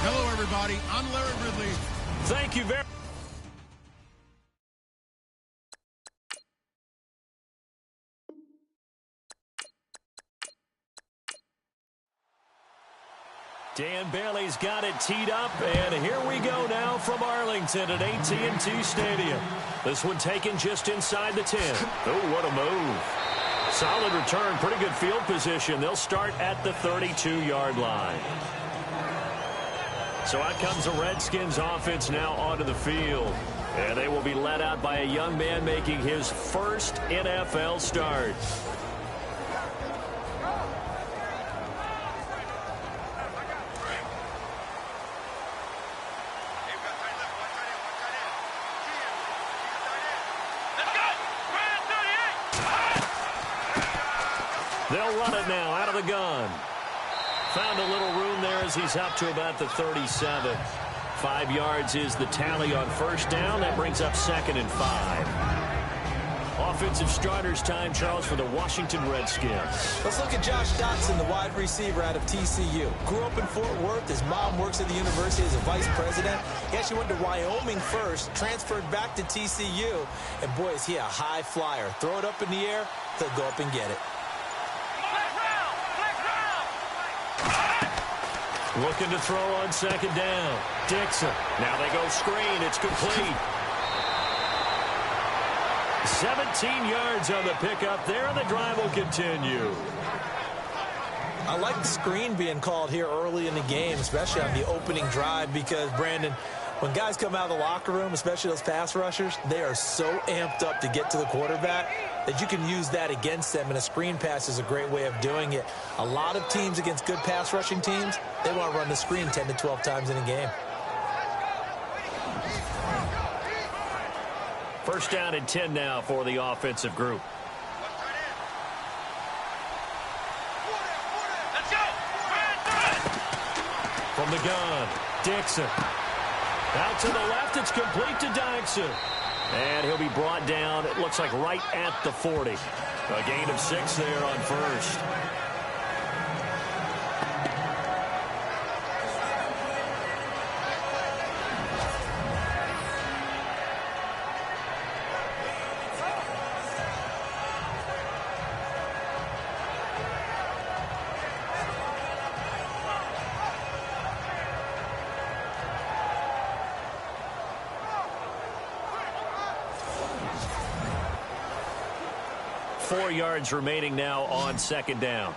Hello, everybody. I'm Larry Ridley. Thank you very much. Dan Bailey's got it teed up, and here we go now from Arlington at AT&T Stadium. This one taken just inside the 10. Oh, what a move. Solid return, pretty good field position. They'll start at the 32-yard line. So out comes the Redskins offense now onto the field. And they will be led out by a young man making his first NFL start. They'll run it now out of the gun. Found a little room there as he's up to about the 37. 5 yards is the tally on first down. That brings up 2nd and 5. Offensive starters time, Charles, for the Washington Redskins. Let's look at Josh Dotson, the wide receiver out of TCU. Grew up in Fort Worth. His mom works at the university as a vice president. He actually went to Wyoming first, transferred back to TCU. And, boy, is he a high flyer. Throw it up in the air, he'll go up and get it. Looking to throw on 2nd down. Dixon. Now they go screen. It's complete. 17 yards on the pickup there, and the drive will continue. I like the screen being called here early in the game, especially on the opening drive, because, Brandon, when guys come out of the locker room, especially those pass rushers, they are so amped up to get to the quarterback that you can use that against them, and a screen pass is a great way of doing it. A lot of teams against good pass rushing teams, they want to run the screen 10 to 12 times in a game. First down and 10 now for the offensive group. From the gun, Dixon. Out to the left, it's complete to Dixon. And he'll be brought down, it looks like right at the 40. A gain of 6 there on first. Four yards remaining now on 2nd down.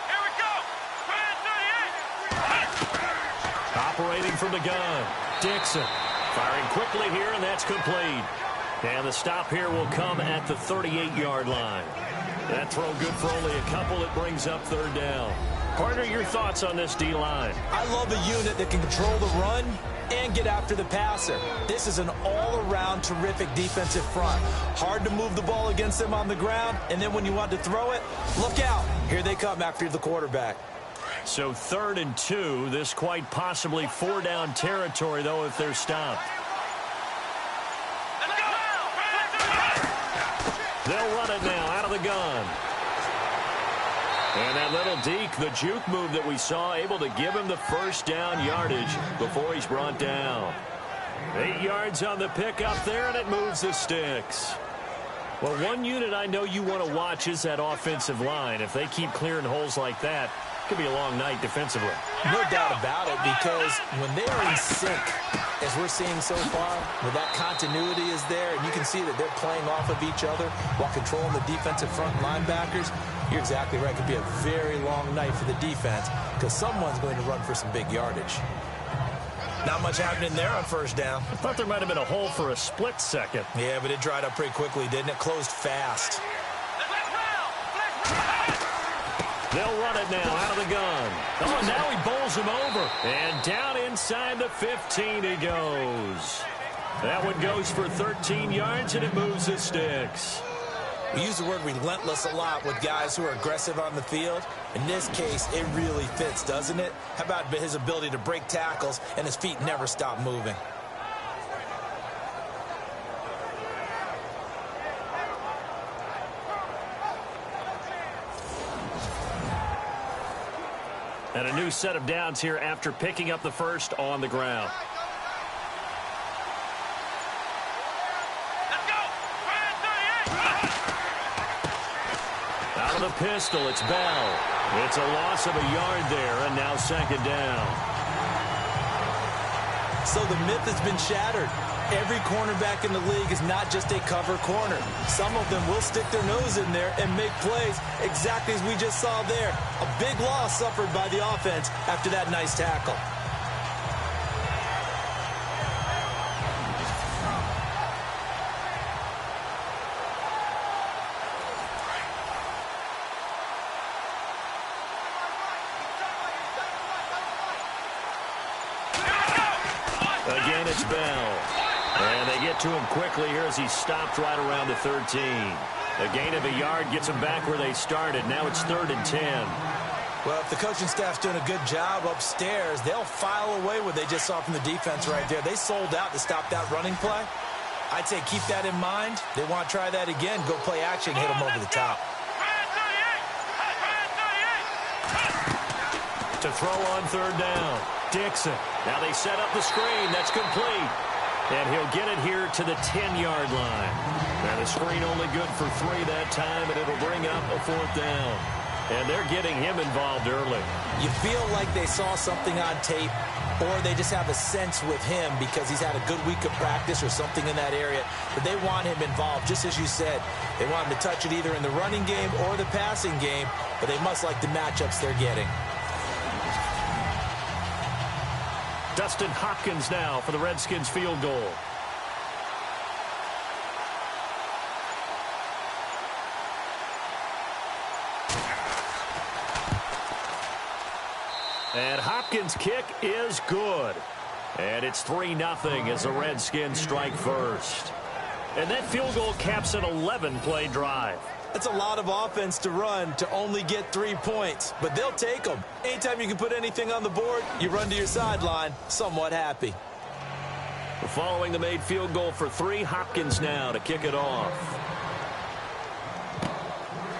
Here we go. Operating from the gun, Dixon. Firing quickly here, and that's complete. And the stop here will come at the 38-yard line. That throw good for only a couple. It brings up 3rd down. Partner, your thoughts on this D-line? I love a unit that can control the run and get after the passer. This is an all-around terrific defensive front. Hard to move the ball against them on the ground, and then when you want to throw it, look out. Here they come after the quarterback. So 3rd and 2. This quite possibly 4-down territory, though, if they're stopped. They'll run it now out of the gun. And that little deke, the juke move that we saw, able to give him the first down yardage before he's brought down. 8 yards on the pickup there, and it moves the sticks. Well, one unit I know you want to watch is that offensive line. If they keep clearing holes like that, could be a long night defensively. No doubt about it, because when they are in sync, as we're seeing so far, where that continuity is there, and you can see that they're playing off of each other while controlling the defensive front linebackers, you're exactly right. It could be a very long night for the defense because someone's going to run for some big yardage. Not much happening there on first down. I thought there might have been a hole for a split second. Yeah, but it dried up pretty quickly, didn't it? Closed fast. They'll run it now out of the gun. Oh, now he bowls him over. And down inside the 15 he goes. That one goes for 13 yards, and it moves the sticks. We use the word relentless a lot with guys who are aggressive on the field. In this case, it really fits, doesn't it? How about his ability to break tackles and his feet never stop moving? And a new set of downs here after picking up the first on the ground. Out of the pistol, it's Bell. It's a loss of a yard there, and now second down. So the myth has been shattered. Every cornerback in the league is not just a cover corner. Some of them will stick their nose in there and make plays exactly as we just saw there. A big loss suffered by the offense after that nice tackle. Again, it's Bell. And they get to him quickly here as he stopped right around the 13. A gain of a yard gets them back where they started. Now it's 3rd and 10. Well, if the coaching staff's doing a good job upstairs, they'll file away what they just saw from the defense right there. They sold out to stop that running play. I'd say keep that in mind. They want to try that again. Go play action, hit them over the top. To throw on 3rd down. Dixon. Now they set up the screen. That's complete. And he'll get it here to the 10-yard line. Now the screen only good for 3 that time, and it'll bring up a 4th down. And they're getting him involved early. You feel like they saw something on tape, or they just have a sense with him because he's had a good week of practice or something in that area, that they want him involved, just as you said. They want him to touch it either in the running game or the passing game, but they must like the matchups they're getting. Dustin Hopkins now for the Redskins field goal. And Hopkins' kick is good. And it's 3-0 as the Redskins strike first. And that field goal caps an 11-play drive. That's a lot of offense to run to only get 3 points, but they'll take them. Anytime you can put anything on the board, you run to your sideline somewhat happy. Following the made field goal for 3, Hopkins now to kick it off.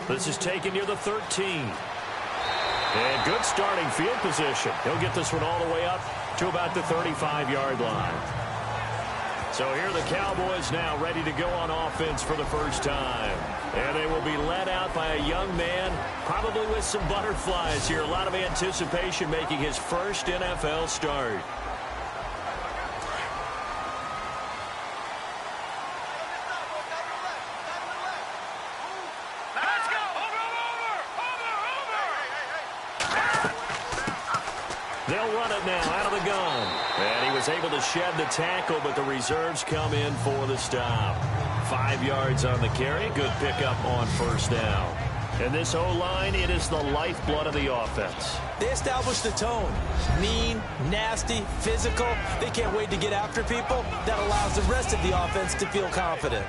This is taken near the 13. And good starting field position. He'll get this one all the way up to about the 35-yard line. So here are the Cowboys now ready to go on offense for the first time. And they will be led out by a young man, probably with some butterflies here. A lot of anticipation making his first NFL start. They'll run it now out of the gun. And he was able to shed the tackle, but the reserves come in for the stop. 5 yards on the carry. Good pickup on first down. And this O-line, it is the lifeblood of the offense. They established the tone. Mean, nasty, physical. They can't wait to get after people. That allows the rest of the offense to feel confident.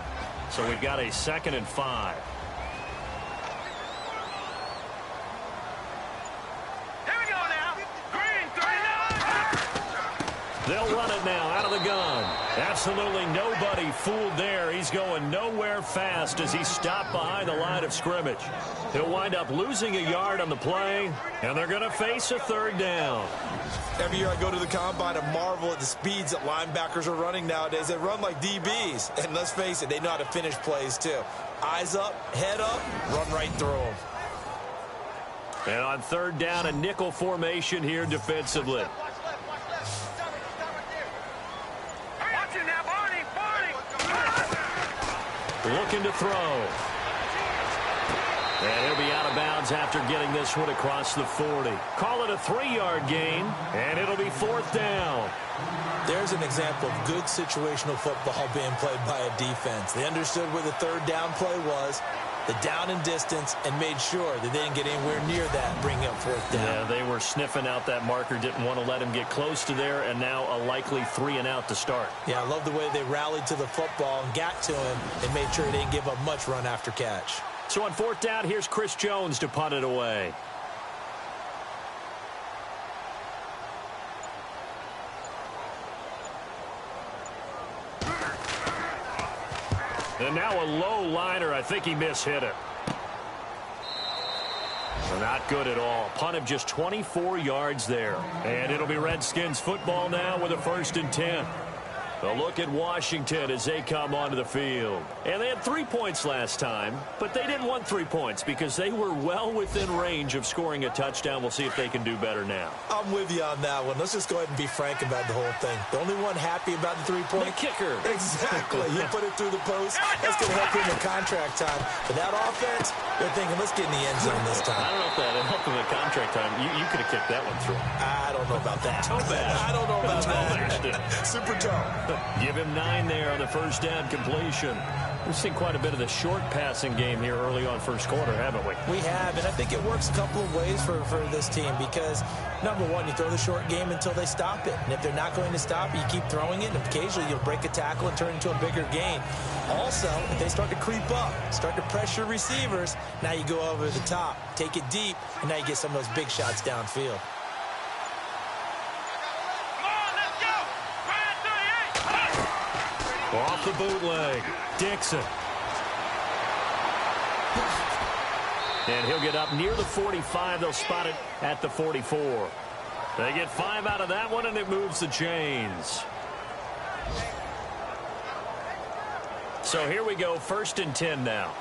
So we've got a 2nd and 5. They'll run it now out of the gun. Absolutely nobody fooled there. He's going nowhere fast as he stopped behind the line of scrimmage. He'll wind up losing a yard on the play, and they're going to face a 3rd down. Every year I go to the combine and marvel at the speeds that linebackers are running nowadays. They run like DBs, and let's face it, they know how to finish plays too. Eyes up, head up, run right through them. And on third down, a nickel formation here defensively. Looking to throw. And he'll be out of bounds after getting this one across the 40. Call it a 3-yard gain, and it'll be fourth down. There's an example of good situational football being played by a defense. They understood where the third down play was, the down and distance, and made sure that they didn't get anywhere near that, bringing up fourth down. Yeah, they were sniffing out that marker, didn't want to let him get close to there, and now a likely 3-and-out to start. Yeah, I love the way they rallied to the football and got to him and made sure they didn't give up much run after catch. So on fourth down, here's Chris Jones to punt it away. And now a low liner. I think he mishit it. Not good at all. Punt of just 24 yards there. And it'll be Redskins football now with a 1st and 10. A look at Washington as they come onto the field. And they had 3 points last time, but they didn't want 3 points because they were well within range of scoring a touchdown. We'll see if they can do better now. I'm with you on that one. Let's just go ahead and be frank about the whole thing. The only one happy about the 3-point? The kicker. Exactly. He put it through the post. That's going to help him in contract time. But that offense, they're thinking, let's get in the end zone this time. I don't know if that helped him in contract time. You could have kicked that one through. I don't know about that. Toe bash. I don't know about that. Super toe. Give him 9 there on the first down completion. We've seen quite a bit of the short passing game here early on first quarter, haven't we? We have, and I think it works a couple of ways for this team because, number one, you throw the short game until they stop it. And if they're not going to stop it, you keep throwing it, and occasionally you'll break a tackle and turn it into a bigger gain. Also, if they start to creep up, start to pressure receivers, now you go over the top, take it deep, and now you get some of those big shots downfield. Off the bootleg, Dixon. And he'll get up near the 45. They'll spot it at the 44. They get 5 out of that one, and it moves the chains. So here we go, 1st and 10 now.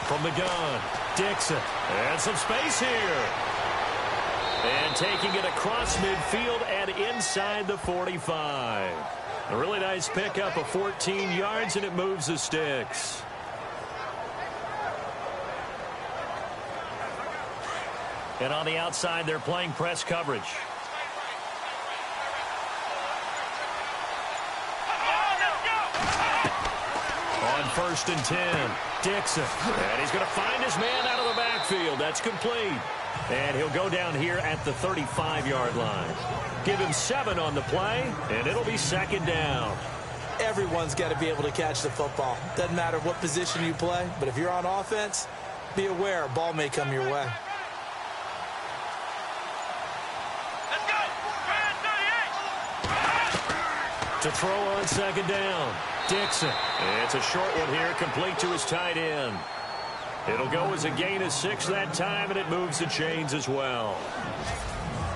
From the gun, Dixon. And some space here. And taking it across midfield and inside the 45. A really nice pickup of 14 yards, and it moves the sticks. And on the outside, they're playing press coverage. On 1st and 10, Dixon. And he's going to find his man out of the backfield. That's complete. And he'll go down here at the 35-yard line. Give him 7 on the play, and it'll be 2nd down. Everyone's got to be able to catch the football. Doesn't matter what position you play, but if you're on offense, be aware a ball may come your way. Let's go! To throw on 2nd down, Dixon. It's a short one here, complete to his tight end. It'll go as a gain of 6 that time, and it moves the chains as well.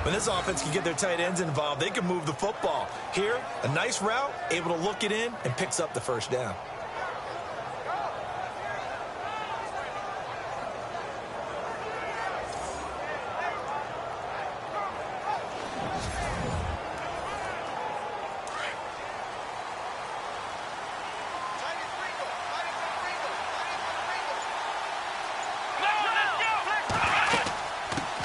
When this offense can get their tight ends involved, they can move the football. Here, a nice route, able to look it in, and picks up the 1st down.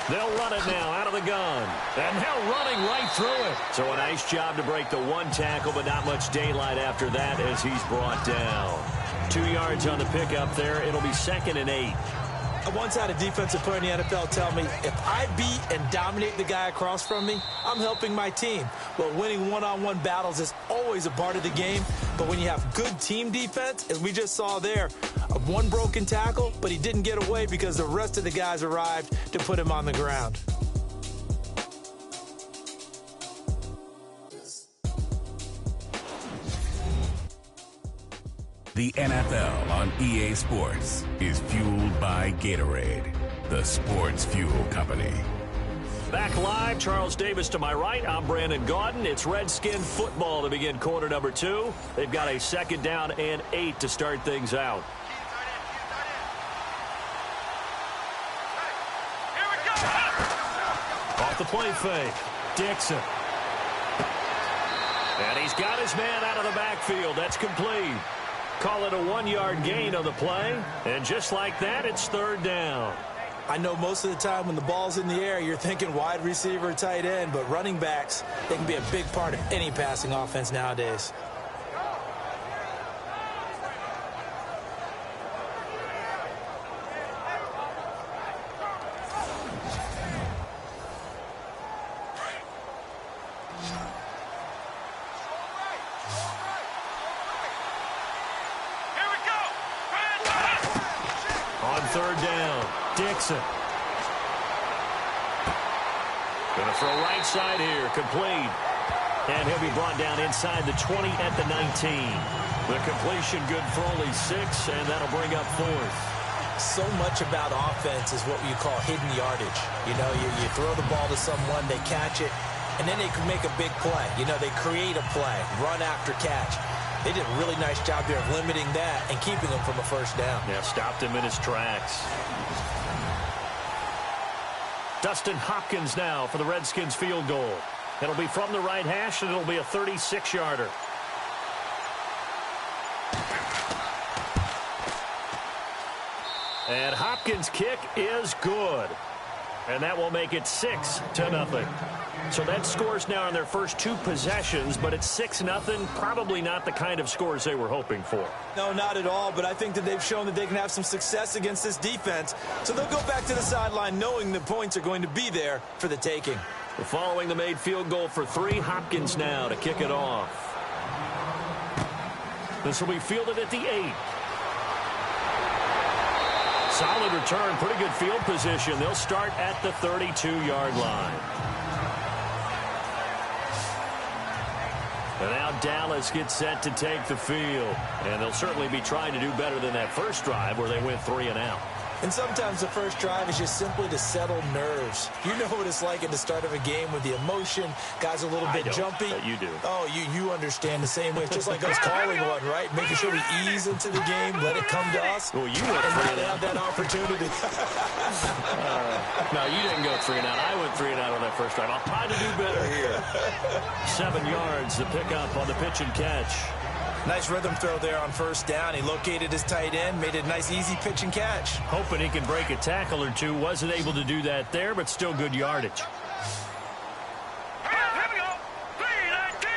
They'll run it now out of the gun. And now running right through it. So a nice job to break the 1 tackle, but not much daylight after that as he's brought down. 2 yards on the pickup there. It'll be 2nd and 8. I once had a defensive player in the NFL tell me, if I beat and dominate the guy across from me, I'm helping my team. Well, winning one-on-one battles is always a part of the game, but when you have good team defense, as we just saw there, 1 broken tackle, but he didn't get away because the rest of the guys arrived to put him on the ground. The NFL on EA Sports is fueled by Gatorade, the sports fuel company. Back live, Charles Davis to my right. I'm Brandon Gaudin. It's Redskin football to begin quarter number 2. They've got a 2nd down and 8 to start things out. Off the play fake. Dixon. And he's got his man out of the backfield. That's complete. Call it a 1-yard gain on the play. And just like that, it's 3rd down. I know most of the time when the ball's in the air, you're thinking wide receiver, tight end, but running backs, they can be a big part of any passing offense nowadays. On 3rd down, Dixon. Going to throw right side here, complete. And he'll be brought down inside the 20 at the 19. The completion good for only 6, and that'll bring up 4th. So much about offense is what you call hidden yardage. You know, you throw the ball to someone, they catch it, and then they can make a big play. You know, they create a play, run after catch. They did a really nice job there of limiting that and keeping him from a 1st down. Yeah, stopped him in his tracks. Dustin Hopkins now for the Redskins field goal. It'll be from the right hash, and it'll be a 36-yarder. And Hopkins' kick is good. And that will make it 6-0. So that scores now in their first 2 possessions, but it's 6-0. Probably not the kind of scores they were hoping for. No, not at all, but I think that they've shown that they can have some success against this defense. So they'll go back to the sideline knowing the points are going to be there for the taking. Following the made field goal for 3, Hopkins now to kick it off. This will be fielded at the 8. Solid return, pretty good field position. They'll start at the 32-yard line. And now Dallas gets set to take the field. And they'll certainly be trying to do better than that first drive where they went 3 and out. And sometimes the first drive is just simply to settle nerves. You know what it's like at the start of a game with the emotion. Guys a little bit jumpy. You do. Oh, you understand the same way. It's just like us calling one, right? Making sure we ease into the game, let it come to us. Well, you went and 3 not and out. have that opportunity. No, you didn't go 3 and out. I went 3 and out on that first drive. I'll try to do better here. 7 yards, the pickup on the pitch and catch. Nice rhythm throw there on 1st down. He located his tight end, made it a nice, easy pitch and catch. Hoping he can break a tackle or 2. Wasn't able to do that there, but still good yardage. Here we go. 3-19.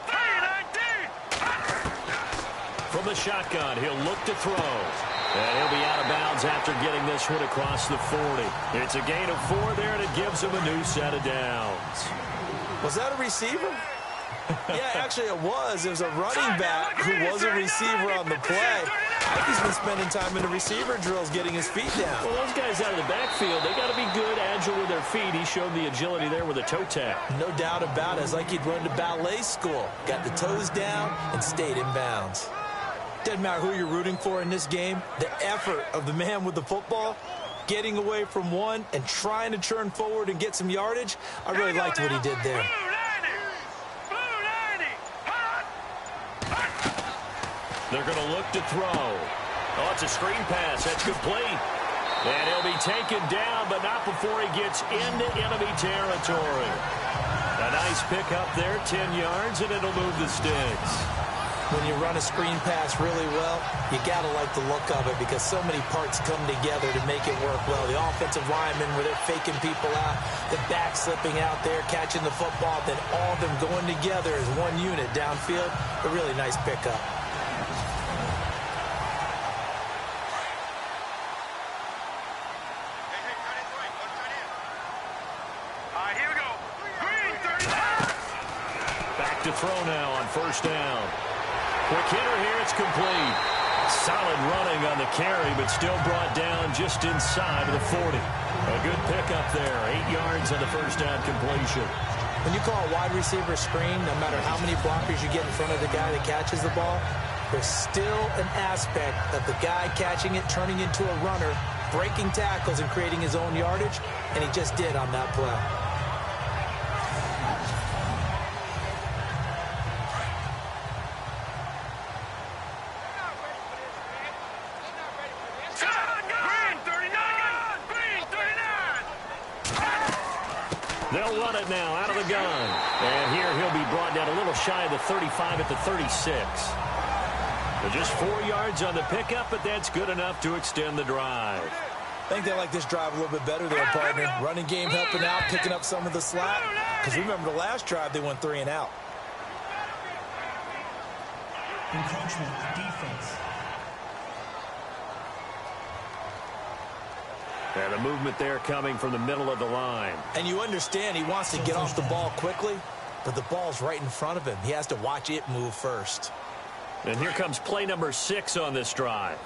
3-19. From the shotgun, he'll look to throw. And he'll be out of bounds after getting this one across the 40. It's a gain of 4 there, and it gives him a new set of downs. Was that a receiver? Yeah, actually it was. It was a running back who was a receiver on the play. I think he's been spending time in the receiver drills getting his feet down. Well, those guys out of the backfield, they got to be good, agile with their feet. He showed the agility there with a toe tap. No doubt about it. It's like he'd run to ballet school. Got the toes down and stayed in bounds. Doesn't matter who you're rooting for in this game. The effort of the man with the football, getting away from one and trying to turn forward and get some yardage, I really liked what he did there. They're going to look to throw. Oh, it's a screen pass. That's complete. And he'll be taken down, but not before he gets into enemy territory. A nice pickup there, 10 yards, and it'll move the sticks. When you run a screen pass really well, you got to like the look of it because so many parts come together to make it work well. The offensive linemen where they're faking people out, the back slipping out there, catching the football, then all of them going together as one unit downfield. A really nice pickup. To throw now on 1st down. Quick hitter here, it's complete. Solid running on the carry, but still brought down just inside of the 40. A good pickup there, 8 yards on the 1st down completion. When you call a wide receiver screen, no matter how many blockers you get in front of the guy that catches the ball, there's still an aspect of the guy catching it, turning into a runner breaking tackles and creating his own yardage, and he just did on that play. They'll run it now out of the gun. And here he'll be brought down a little shy of the 35 at the 36. So just 4 yards on the pickup, but that's good enough to extend the drive. I think they like this drive a little bit better there, partner. Running game helping out, picking up some of the slack. Because remember the last drive, they went 3 and out. Encroachment defense. And a movement there coming from the middle of the line. And you understand he wants to get off the ball quickly, but the ball's right in front of him. He has to watch it move first. And here comes play number 6 on this drive.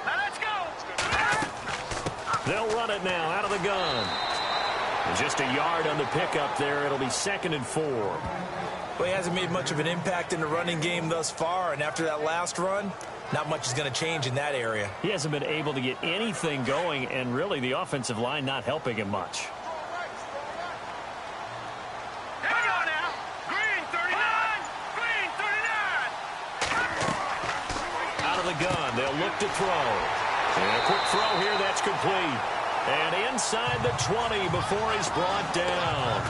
Now let's go. They'll run it now out of the gun. And just a yard on the pickup there. It'll be 2nd and 4. Well, he hasn't made much of an impact in the running game thus far, and after that last run, not much is going to change in that area. He hasn't been able to get anything going, and really the offensive line not helping him much. Hang on now. Green 39. Green 39. Out of the gun. They'll look to throw. And a quick throw here. That's complete. And inside the 20 before he's brought down.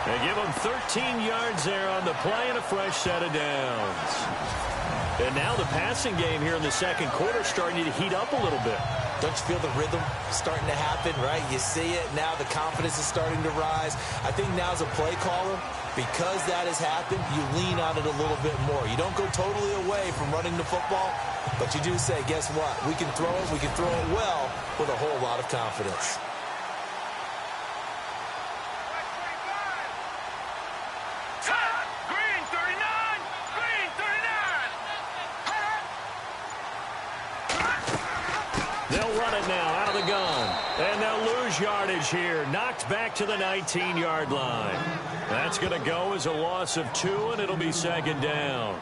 They give him 13 yards there on the play and a fresh set of downs. And now the passing game here in the second quarter starting to heat up a little bit. Don't you feel the rhythm starting to happen, right? You see it. Now the confidence is starting to rise. I think now as a play caller, because that has happened, you lean on it a little bit more. You don't go totally away from running the football, but you do say, guess what? We can throw it. We can throw it well with a whole lot of confidence. Green 39. Green 39. They'll run it now out of the gun. And they'll lose yardage here. Knocked back to the 19-yard line. That's going to go as a loss of 2, and it'll be 2nd down.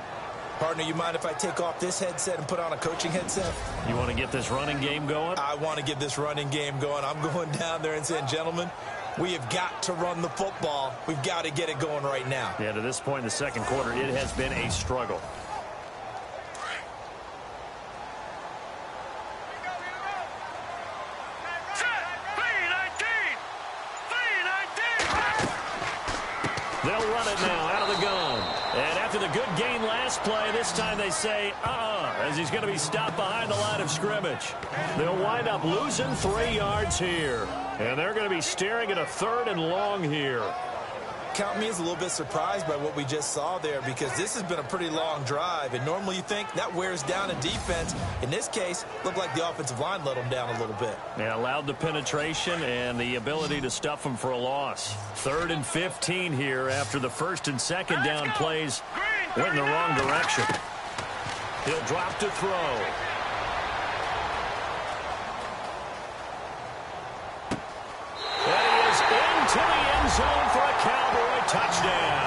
Partner, you mind if I take off this headset and put on a coaching headset? You want to get this running game going? I want to get this running game going. I'm going down there and saying, gentlemen, we have got to run the football. We've got to get it going right now. Yeah, to this point in the second quarter, it has been a struggle. They'll run it now out of the gun. And after the good gain last play, this time they say, as he's going to be stopped behind the line of scrimmage. They'll wind up losing 3 yards here. And they're going to be staring at a 3rd and long here. Count me as a little bit surprised by what we just saw there, because this has been a pretty long drive, and normally you think that wears down a defense. In this case, looked like the offensive line let them down a little bit. They allowed the penetration and the ability to stuff them for a loss. 3rd and 15 here after the 1st and 2nd down plays went in the wrong direction. He'll drop to throw. And he is into the end zone for a Cowboy touchdown.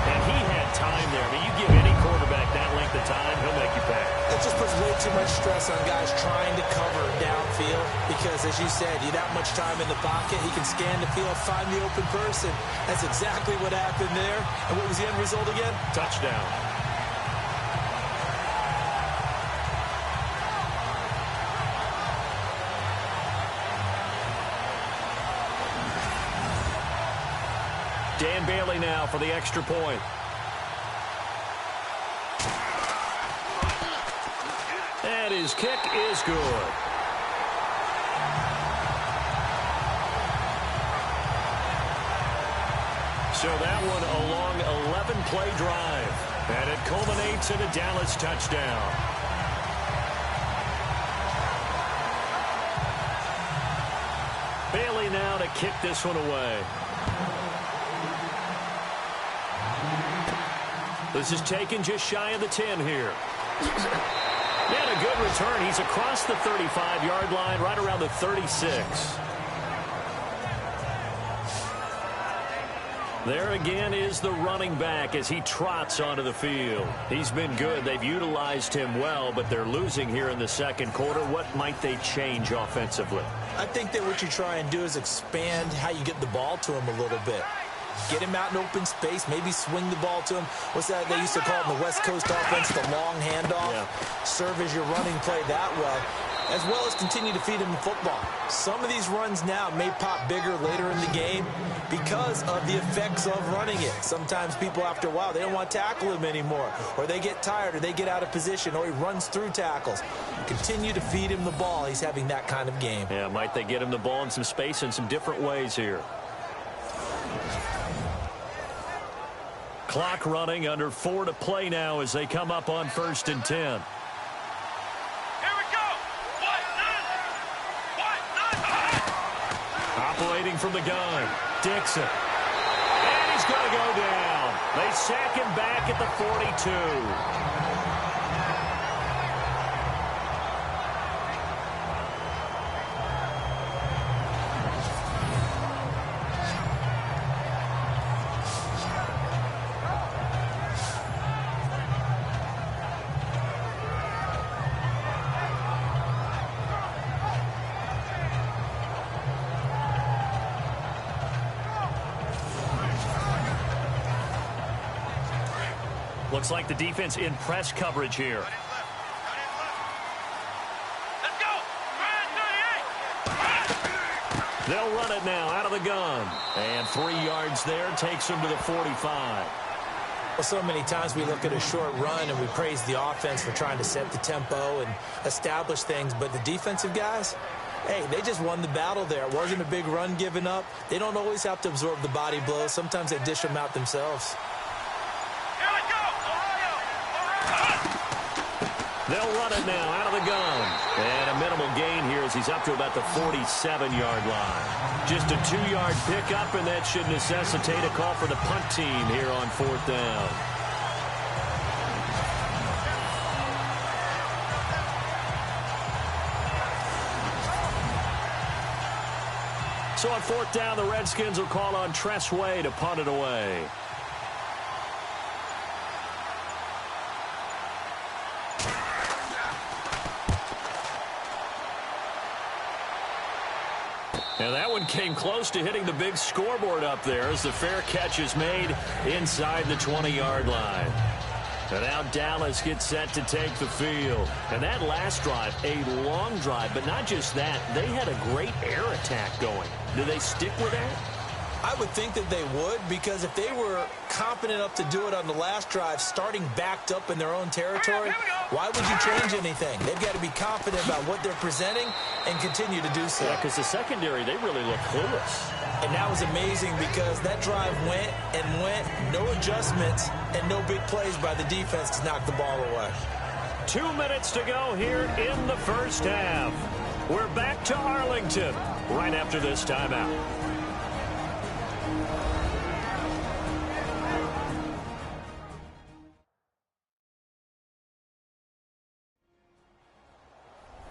And he had time there. I mean, you give any quarterback that length of time, he'll make you pay. That just puts way too much stress on guys trying to cover downfield, because, as you said, you that much time in the pocket, he can scan the field, find the open person. That's exactly what happened there. And what was the end result again? Touchdown. Dan Bailey now for the extra point. And his kick is good. So that one a long 11-play drive. And it culminates in a Dallas touchdown. Bailey now to kick this one away. This is taken just shy of the 10 here. And a good return. He's across the 35-yard line, right around the 36. There again is the running back as he trots onto the field. He's been good. They've utilized him well, but they're losing here in the second quarter. What might they change offensively? I think that what you try and do is expand how you get the ball to him a little bit. Get him out in open space, maybe swing the ball to him. What's that they used to call in the West Coast offense, the long handoff? Yeah. Serve as your running play that way, as well as continue to feed him the football. Some of these runs now may pop bigger later in the game because of the effects of running it. Sometimes people, after a while, they don't want to tackle him anymore, or they get tired, or they get out of position, or he runs through tackles. Continue to feed him the ball. He's having that kind of game. Yeah, might they get him the ball in some space in some different ways here. Clock running, under 4 to play now as they come up on 1st and 10. Here we go. Operating from the gun, Dixon. And he's going to go down. They sack him back at the 42. Looks like the defense in press coverage here. Let's go. They'll run it now out of the gun. And 3 yards there takes them to the 45. Well, so many times we look at a short run and we praise the offense for trying to set the tempo and establish things. But the defensive guys, hey, they just won the battle there. It wasn't a big run given up. They don't always have to absorb the body blows. Sometimes they dish them out themselves. They'll run it now out of the gun. And a minimal gain here as he's up to about the 47-yard line. Just a 2-yard pickup, and that should necessitate a call for the punt team here on 4th down. So on 4th down, the Redskins will call on Tress Way to punt it away. And that one came close to hitting the big scoreboard up there as the fair catch is made inside the 20-yard line. And now Dallas gets set to take the field. And that last drive, a long drive, but not just that. They had a great air attack going. Do they stick with that? I would think that they would, because if they were confident enough to do it on the last drive, starting backed up in their own territory, why would you change anything? They've got to be confident about what they're presenting and continue to do so. Yeah, because the secondary, they really look clueless. And that was amazing because that drive went and went, no adjustments, and no big plays by the defense to knock the ball away. 2 minutes to go here in the first half. We're back to Arlington right after this timeout.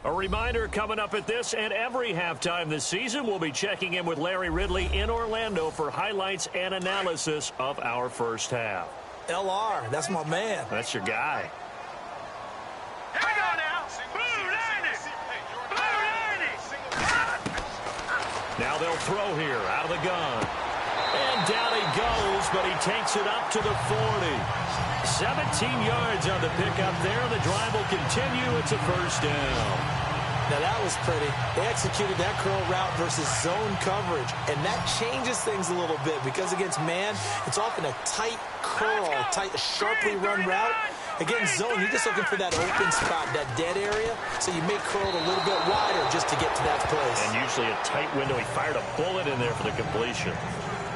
A reminder coming up at this and every halftime this season, we'll be checking in with Larry Ridley in Orlando for highlights and analysis of our first half. LR, that's my man. That's your guy. Here we go now. Blue 90. Blue 90. Now they'll throw here out of the gun. And down he goes, but he takes it up to the 40. 17 yards on the pickup there. The drive will continue. It's a first down. Now that was pretty. They executed that curl route versus zone coverage, and that changes things a little bit because against man, it's often a tight curl, tight, sharply run route. Against zone, you're just looking for that open spot, that dead area, so you may curl it a little bit wider just to get to that place. And usually a tight window. He fired a bullet in there for the completion.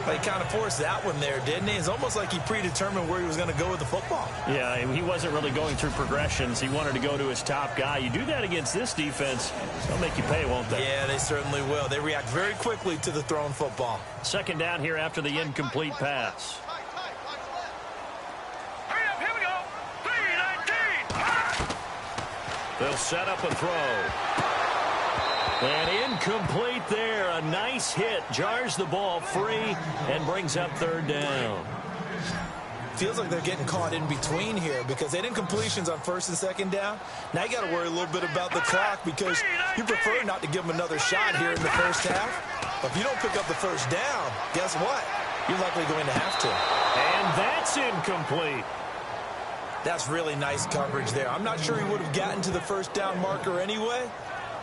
But he kind of forced that one there, didn't he? It's almost like he predetermined where he was going to go with the football. Yeah, he wasn't really going through progressions. He wanted to go to his top guy. You do that against this defense, they'll make you pay, won't they? Yeah, they certainly will. They react very quickly to the thrown football. Second down here after the incomplete pass. Hurry up, here we go. 3-19. They'll set up a throw. And incomplete there. A nice hit. Jars the ball free and brings up third down. Feels like they're getting caught in between here because they didn't completions on first and second down. Now you got to worry a little bit about the clock because you prefer not to give them another shot here in the first half. But if you don't pick up the first down, guess what? You're likely going to have to. And that's incomplete. That's really nice coverage there. I'm not sure he would have gotten to the first down marker anyway.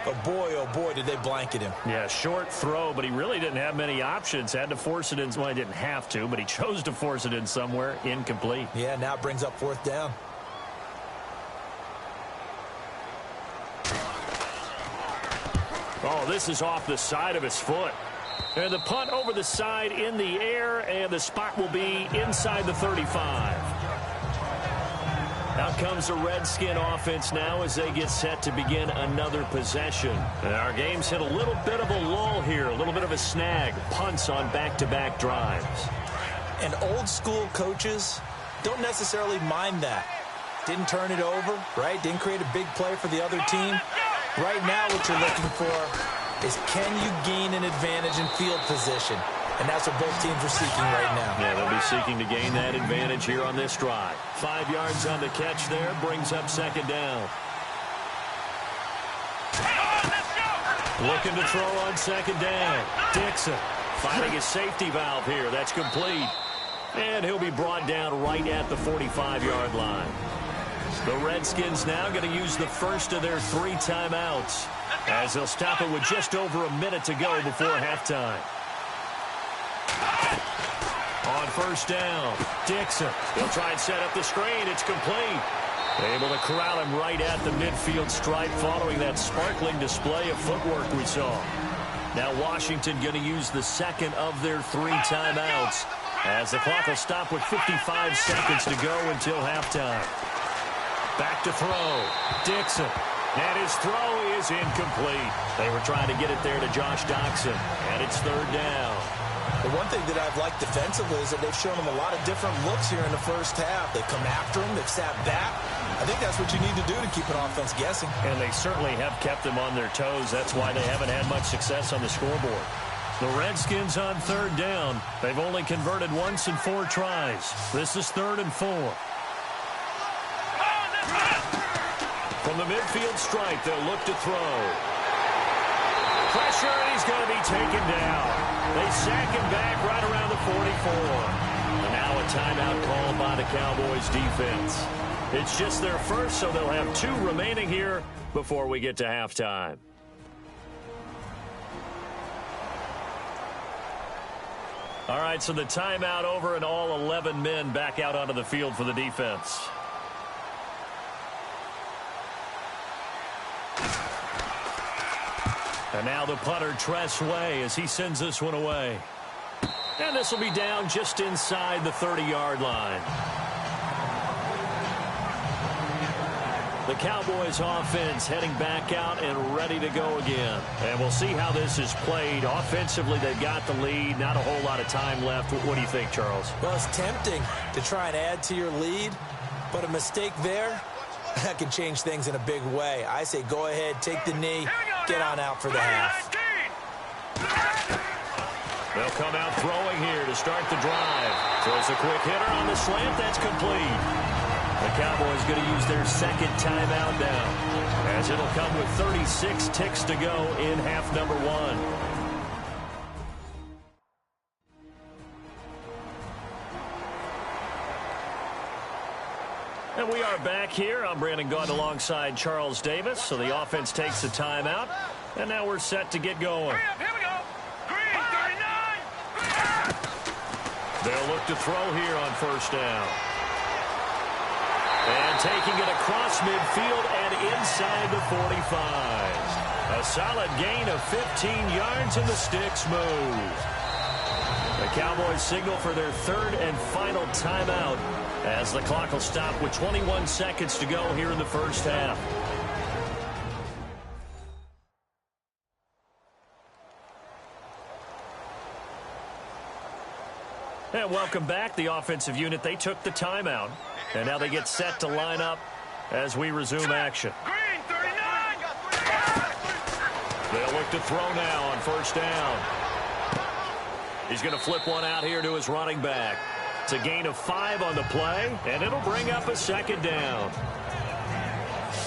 But boy, oh boy, did they blanket him. Yeah, short throw, but he really didn't have many options. Had to force it in. Well, he didn't have to, but he chose to force it in somewhere. Incomplete. Yeah, now it brings up fourth down. Oh, this is off the side of his foot. And the punt over the side in the air, and the spot will be inside the 35. Out comes the Redskin offense now as they get set to begin another possession. And our game's hit a little bit of a lull here, a little bit of a snag. Punts on back-to-back drives. And old school coaches don't necessarily mind that. Didn't turn it over, right? Didn't create a big play for the other team. Right now what you're looking for is can you gain an advantage in field position? And that's what both teams are seeking right now. Yeah, they'll be seeking to gain that advantage here on this drive. 5 yards on the catch there, brings up second down. Looking to throw on second down. Dixon finding his safety valve here. That's complete. And he'll be brought down right at the 45-yard line. The Redskins now going to use the first of their 3 timeouts as they'll stop it with just over a minute to go before halftime. On first down, Dixon. He'll try and set up the screen. It's complete. Able to corral him right at the midfield stripe following that sparkling display of footwork we saw. Now Washington going to use the second of their 3 timeouts as the clock will stop with 55 seconds to go until halftime. Back to throw. Dixon. And his throw is incomplete. They were trying to get it there to Josh Doxson. And it's third down. The one thing that I've liked defensively is that they've shown him a lot of different looks here in the first half. They've come after him. They've sat back. I think that's what you need to do to keep an offense guessing. And they certainly have kept them on their toes. That's why they haven't had much success on the scoreboard. The Redskins on third down. They've only converted once in 4 tries. This is 3rd and 4. From the midfield stripe, they'll look to throw. Pressure, and he's going to be taken down. They sack him back right around the 44. And now a timeout called by the Cowboys defense. It's just their first, so they'll have 2 remaining here before we get to halftime. All right, so the timeout over and all 11 men back out onto the field for the defense. And now the punter, Tress Way, as he sends this one away. And this will be down just inside the 30-yard line. The Cowboys offense heading back out and ready to go again. And we'll see how this is played. Offensively, they've got the lead. Not a whole lot of time left. What do you think, Charles? Well, it's tempting to try and add to your lead, but a mistake there, that can change things in a big way. I say go ahead, take the knee, get on out for the half. They'll come out throwing here to start the drive. Throws a quick hitter on the slant. That's complete. The Cowboys going to use their second timeout now, as it'll come with 36 ticks to go in half number 1. And we are back here. I'm Brandon Gaudin alongside Charles Davis. So the offense takes a timeout, and now we're set to get going. Here we go. Green 39. They'll look to throw here on first down. And taking it across midfield and inside the 45. A solid gain of 15 yards, and the sticks move. The Cowboys signal for their 3rd and final timeout as the clock will stop with 21 seconds to go here in the first half. And welcome back. The offensive unit, they took the timeout. And now they get set to line up as we resume action. Green 39. They'll look to throw now on first down. He's going to flip one out here to his running back. It's a gain of 5 on the play, and it'll bring up a second down.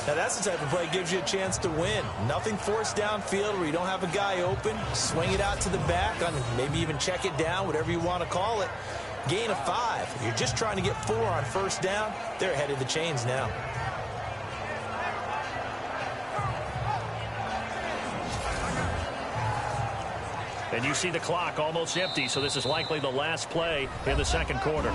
Now, that's the type of play that gives you a chance to win. Nothing forced downfield where you don't have a guy open. Swing it out to the back, maybe even check it down, whatever you want to call it. Gain of 5. You're just trying to get 4 on first down. They're ahead of the chains now. And you see the clock almost empty, so this is likely the last play in the second quarter.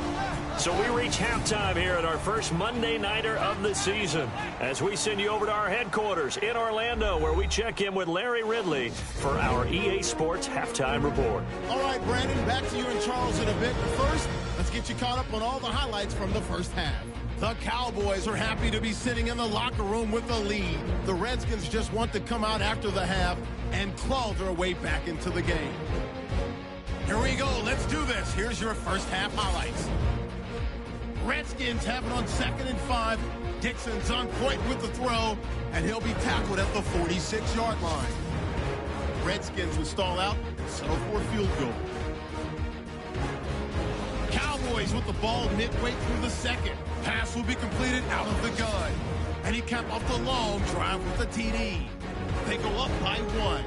So we reach halftime here at our first Monday Nighter of the season as we send you over to our headquarters in Orlando, where we check in with Larry Ridley for our EA Sports Halftime Report. All right, Brandon, back to you and Charles in a bit. But first, let's get you caught up on all the highlights from the first half. The Cowboys are happy to be sitting in the locker room with a lead. The Redskins just want to come out after the half and claw their way back into the game. Here we go. Let's do this. Here's your first half highlights. Redskins have it on 2nd and 5. Dixon's on point with the throw, and he'll be tackled at the 46-yard line. Redskins will stall out and settle for a field goal. Cowboys with the ball midway through the second. Pass will be completed out of the gun. And he capped off the long drive with a TD. They go up by 1.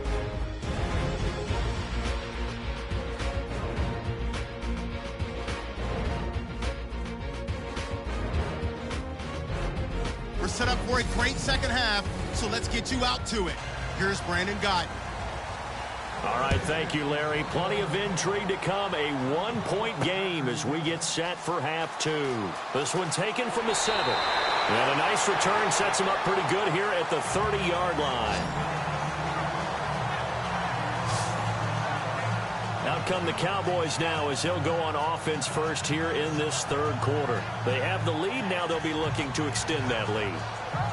We're set up for a great second half, so let's get you out to it. Here's Brandon Gott. All right, thank you, Larry. Plenty of intrigue to come. A 1-point game as we get set for half 2. This one taken from the 7. And a nice return sets him up pretty good here at the 30-yard line. Out come the Cowboys now as they'll go on offense first here in this third quarter. They have the lead. Now they'll be looking to extend that lead.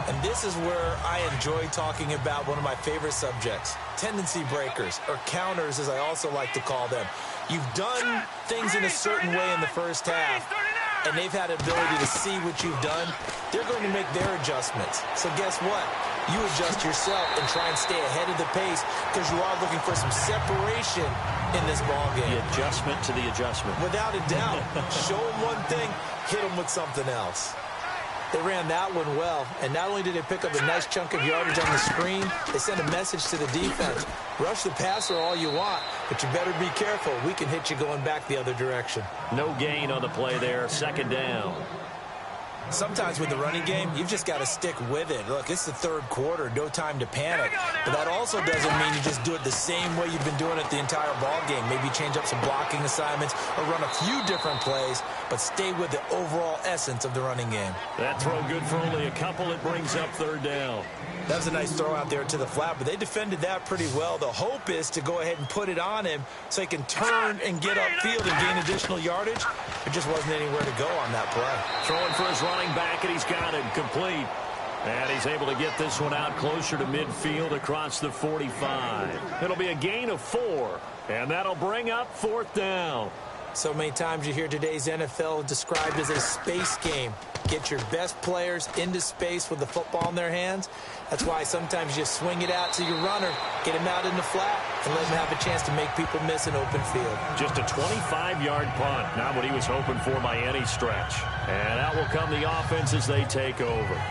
And this is where I enjoy talking about one of my favorite subjects, tendency breakers, or counters as I also like to call them. You've done things in a certain way in the first half, and they've had an ability to see what you've done. They're going to make their adjustments. So guess what? You adjust yourself and try and stay ahead of the pace because you are looking for some separation in this ball game. The adjustment to the adjustment. Without a doubt. Show them one thing, hit them with something else. They ran that one well, and not only did they pick up a nice chunk of yardage on the screen, they sent a message to the defense. Rush the passer all you want, but you better be careful. We can hit you going back the other direction. No gain on the play there, second down. Sometimes with the running game, you've just got to stick with it. Look, it's the third quarter, no time to panic. But that also doesn't mean you just do it the same way you've been doing it the entire ball game. Maybe change up some blocking assignments or run a few different plays, but stay with the overall essence of the running game. That throw good for only a couple. It brings up third down. That was a nice throw out there to the flat, but they defended that pretty well. The hope is to go ahead and put it on him so he can turn and get upfield and gain additional yardage. There just wasn't anywhere to go on that play. Throwing for his running back, and he's got it complete. And he's able to get this one out closer to midfield across the 45. It'll be a gain of 4, and that'll bring up fourth down. So many times you hear today's NFL described as a space game. Get your best players into space with the football in their hands. That's why sometimes you swing it out to your runner, get him out in the flat, and let him have a chance to make people miss an open field. Just a 25-yard punt, not what he was hoping for by any stretch. And out will come the offense as they take over.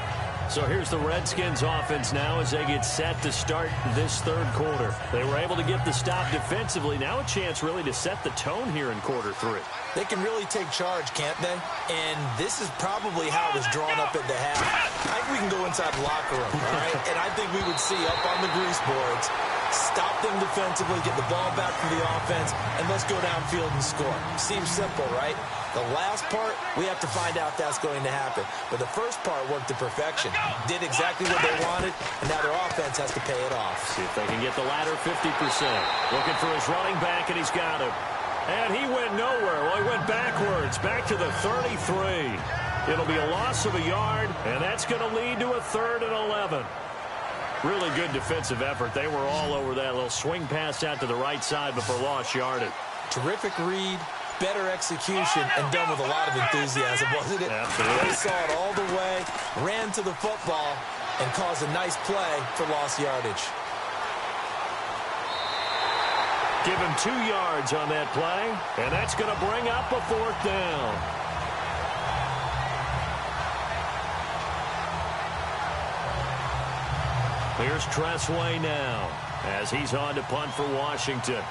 So here's the Redskins offense now as they get set to start this third quarter. They were able to get the stop defensively. Now a chance really to set the tone here in quarter 3. They can really take charge, can't they? And this is probably how it was drawn up at the half. I think we can go inside the locker room, all right? And I think we would see up on the grease boards, stop them defensively, get the ball back to the offense, and let's go downfield and score. Seems simple, right? The last part, we have to find out that's going to happen. But the first part worked to perfection. Did exactly what they wanted, and now their offense has to pay it off. See if they can get the latter 50%. Looking for his running back, and he's got him. And he went nowhere. Well, he went backwards, back to the 33. It'll be a loss of a yard, and that's going to lead to a 3rd and 11. Really good defensive effort. They were all over that little swing pass out to the right side before lost yardage. Terrific read, better execution, and done with a lot of enthusiasm, wasn't it? Absolutely. They saw it all the way, ran to the football, and caused a nice play for lost yardage. Give him 2 yards on that play, and that's going to bring up a 4th down. Here's Tressway now as he's on to punt for Washington.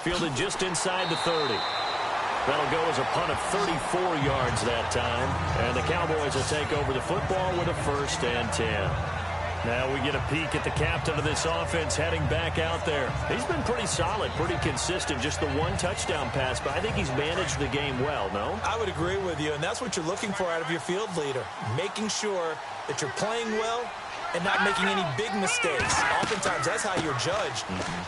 Fielded just inside the 30. That'll go as a punt of 34 yards that time. And the Cowboys will take over the football with a 1st and 10. Now we get a peek at the captain of this offense heading back out there. He's been pretty solid, pretty consistent. Just the 1 touchdown pass, but I think he's managed the game well, no? I would agree with you, and that's what you're looking for out of your field leader. Making sure that you're playing well and not making any big mistakes. Oftentimes, that's how you're judged.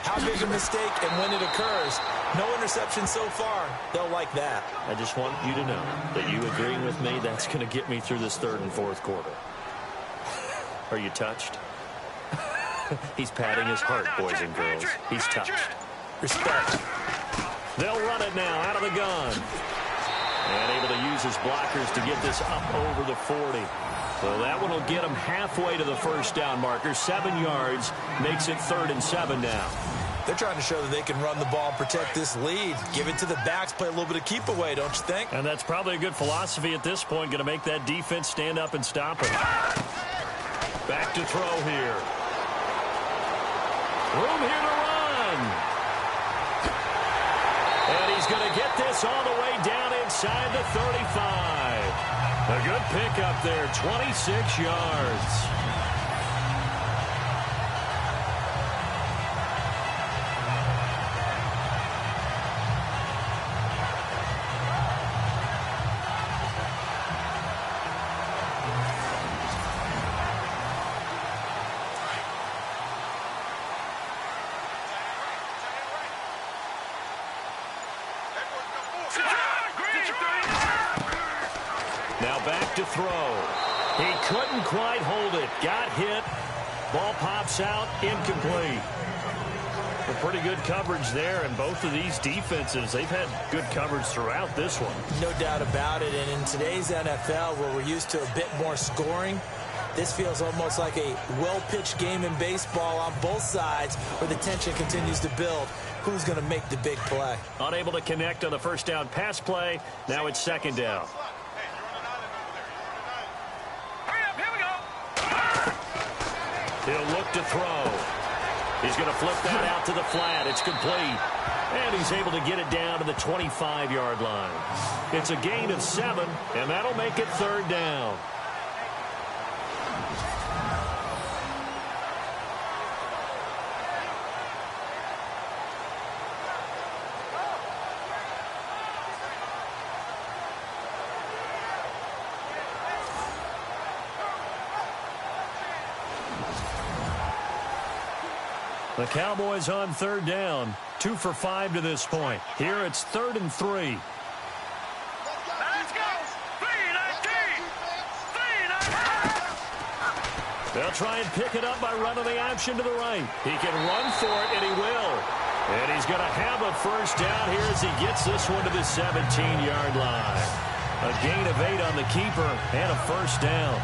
How big a mistake and when it occurs. No interception so far. They'll like that. I just want you to know that you agreeing with me, that's going to get me through this 3rd and 4th quarter. Are you touched? He's patting his heart, boys and girls. He's touched. Respect. They'll run it now out of the gun. And able to use his blockers to get this up over the 40. So that one will get him halfway to the 1st down marker. 7 yards makes it 3rd and 7 now. They're trying to show that they can run the ball and protect this lead. Give it to the backs, play a little bit of keep away, don't you think? And that's probably a good philosophy at this point. Going to make that defense stand up and stop it. Back to throw here. Room here to run. And he's going to get this all the way down inside the 35. A good pickup there, 26 yards. Now back to throw. He couldn't quite hold it. Got hit. Ball pops out. Incomplete. A pretty good coverage there, and both of these defenses, they've had good coverage throughout this one. No doubt about it, and in today's NFL, where we're used to a bit more scoring, this feels almost like a well-pitched game in baseball on both sides where the tension continues to build. Who's going to make the big play? Unable to connect on the 1st down pass play. Now it's 2nd down. He'll look to throw. He's going to flip that out to the flat. It's complete. And he's able to get it down to the 25-yard line. It's a gain of 7, and that'll make it 3rd down. The Cowboys on 3rd down. 2 for 5 to this point. Here it's 3rd and 3. Let's go. 3-19. 3-19. They'll try and pick it up by running the option to the right. He can run for it, and he will. And he's going to have a 1st down here as he gets this one to the 17-yard line. A gain of 8 on the keeper and a 1st down.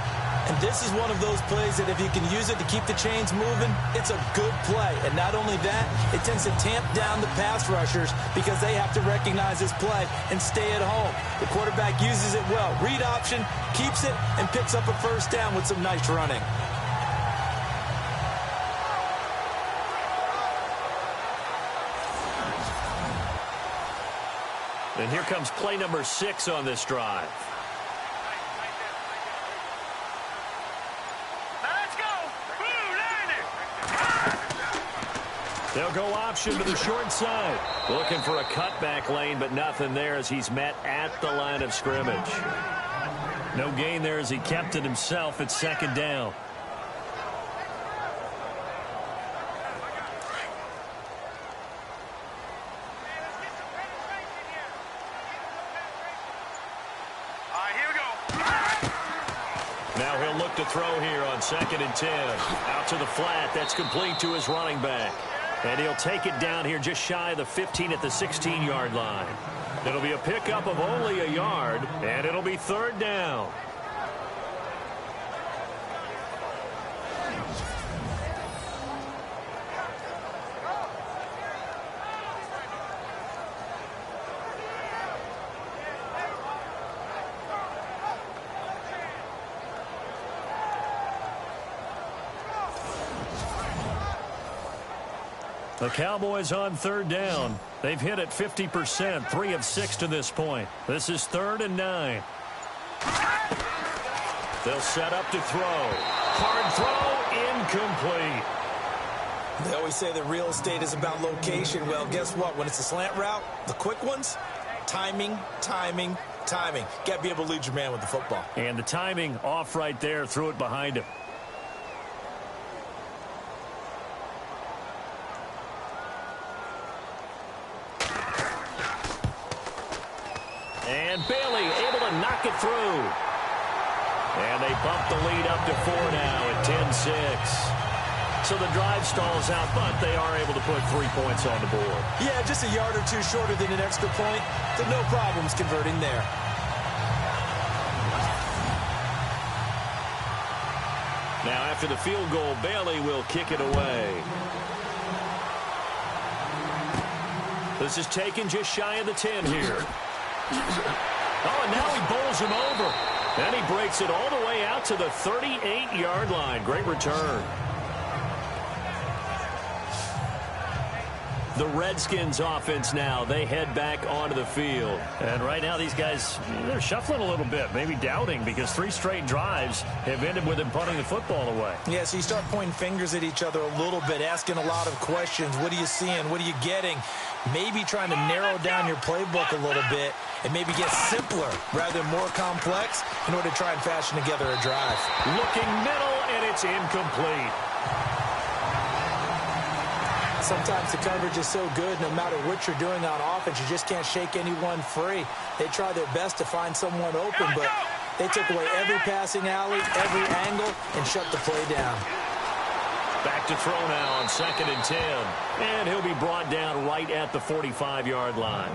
And this is one of those plays that if you can use it to keep the chains moving, it's a good play. And not only that, it tends to tamp down the pass rushers because they have to recognize this play and stay at home. The quarterback uses it well. Read option, keeps it, and picks up a 1st down with some nice running. And here comes play number 6 on this drive. They'll go option to the short side. Looking for a cutback lane, but nothing there as he's met at the line of scrimmage. No gain there as he kept it himself at 2nd down. Now he'll look to throw here on 2nd and 10. Out to the flat. That's complete to his running back. And he'll take it down here just shy of the 15 at the 16-yard line. It'll be a pickup of only a yard, and it'll be third down. The Cowboys on third down. They've hit it 50%, 3 of 6 to this point. This is 3rd and 9. They'll set up to throw. Hard throw, incomplete. They always say that real estate is about location. Well, guess what? When it's a slant route, the quick ones, timing, timing, timing. Got to be able to lead your man with the football. And the timing off right there, threw it behind him. And Bailey able to knock it through. And they bump the lead up to 4 now at 10-6. So the drive stalls out, but they are able to put 3 points on the board. Yeah, just a yard or two shorter than an extra point. So no problems converting there. Now after the field goal, Bailey will kick it away. This is taken just shy of the 10 here. Oh, and now he bowls him over. And he breaks it all the way out to the 38-yard line. Great return. The Redskins offense now, they head back onto the field. And right now these guys, they're shuffling a little bit, maybe doubting, because 3 straight drives have ended with them punting the football away. Yeah, so you start pointing fingers at each other a little bit, asking a lot of questions. What are you seeing? What are you getting? Maybe trying to narrow down your playbook a little bit and maybe get simpler rather than more complex in order to try and fashion together a drive. Looking middle, and it's incomplete. Sometimes the coverage is so good, no matter what you're doing on offense, you just can't shake anyone free. They try their best to find someone open, but they took away every passing alley, every angle, and shut the play down. Back to throw now on 2nd and 10. And he'll be brought down right at the 45-yard line.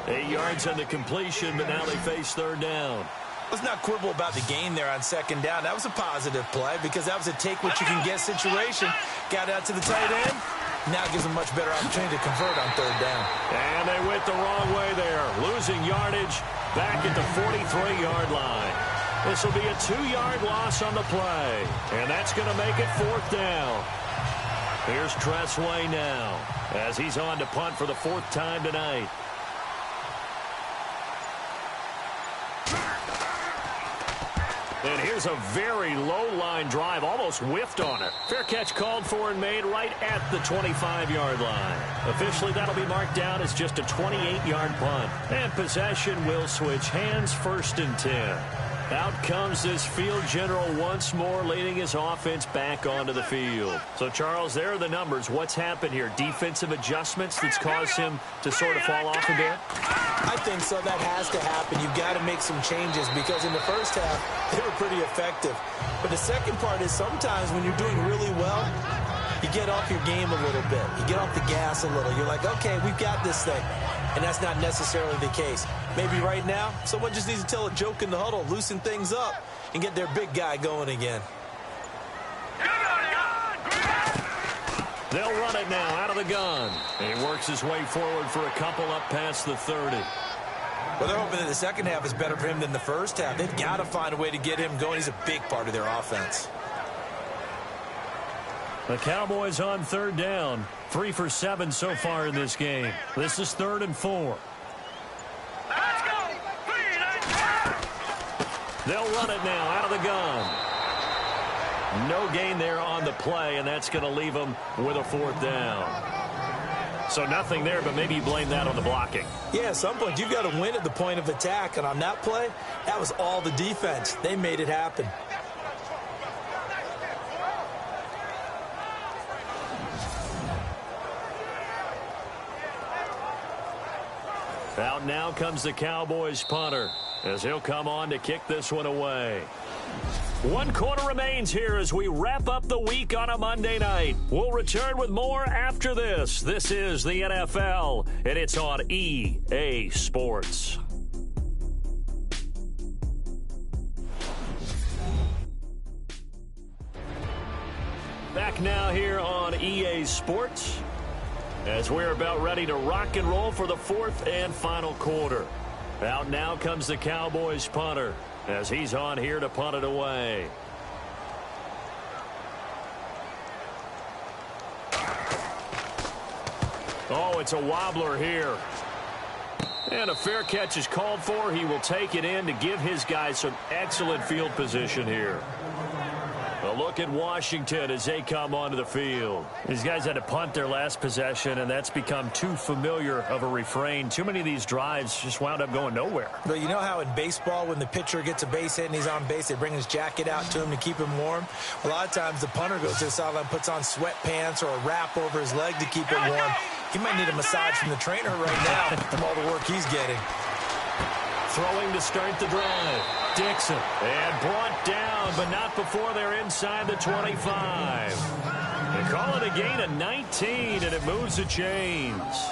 8 yards on the completion, but now they face 3rd down. Let's not quibble about the gain there on 2nd down. That was a positive play because that was a take-what-you-can-get situation. Got out to the tight end. Now it gives them a much better opportunity to convert on 3rd down. And they went the wrong way there. Losing yardage back at the 43-yard line. This will be a 2-yard loss on the play. And that's going to make it 4th down. Here's Tressway now as he's on to punt for the 4th time tonight. And here's a very low-line drive, almost whiffed on it. Fair catch called for and made right at the 25-yard line. Officially, that'll be marked down as just a 28-yard punt. And possession will switch hands, 1st and 10. Out comes this field general once more, leading his offense back onto the field. So, Charles, there are the numbers. What's happened here? Defensive adjustments that's caused him to sort of fall off a bit? I think so. That has to happen. You've got to make some changes because in the first half, they were pretty effective. But the second part is sometimes when you're doing really well, you get off your game a little bit. You get off the gas a little. You're like, okay, we've got this thing. And that's not necessarily the case. Maybe right now, someone just needs to tell a joke in the huddle, loosen things up, and get their big guy going again. They'll run it now out of the gun. And he works his way forward for a couple up past the 30. Well, they're hoping that the second half is better for him than the first half. They've got to find a way to get him going. He's a big part of their offense. The Cowboys on 3rd down. 3 for 7 so far in this game. This is 3rd and 4. Let's go. They'll run it now out of the gun. No gain there on the play, and that's going to leave them with a 4th down. So nothing there, but maybe you blame that on the blocking. Yeah, at some point, you've got to win at the point of attack. And on that play, that was all the defense. They made it happen. Out now comes the Cowboys punter as he'll come on to kick this one away. 1 quarter remains here as we wrap up the week on a Monday night. We'll return with more after this. This is the NFL, and it's on EA Sports. Back now here on EA Sports as we're about ready to rock and roll for the 4th and final quarter. Out now comes the Cowboys punter as he's on here to punt it away. Oh, it's a wobbler here. And a fair catch is called for. He will take it in to give his guys some excellent field position here. A look at Washington as they come onto the field. These guys had to punt their last possession, and that's become too familiar of a refrain. Too many of these drives just wound up going nowhere. But you know how in baseball, when the pitcher gets a base hit and he's on base, they bring his jacket out to him to keep him warm? A lot of times the punter goes to the sideline, puts on sweatpants or a wrap over his leg to keep it warm. He might need a massage from the trainer right now from all the work he's getting. Throwing to start the drive. Dixon. And brought down, but not before they're inside the 25. They call it a gain of 19, and it moves the chains.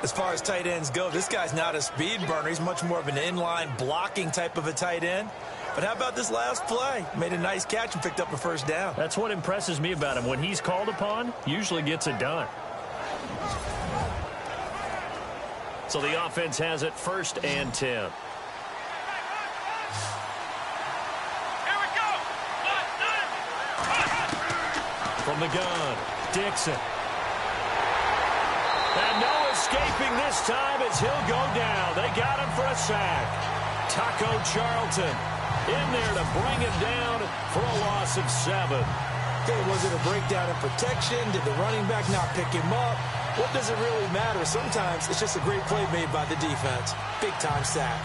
As far as tight ends go, this guy's not a speed burner. He's much more of an inline blocking type of a tight end. But how about this last play? Made a nice catch and picked up a first down. That's what impresses me about him. When he's called upon, usually gets it done. So the offense has it 1st and 10. From the gun, Dixon. And no escaping this time as he'll go down. They got him for a sack. Taco Charlton in there to bring him down for a loss of 7. Okay, was it a breakdown in protection? Did the running back not pick him up? What does it really matter? Sometimes it's just a great play made by the defense. Big-time sack.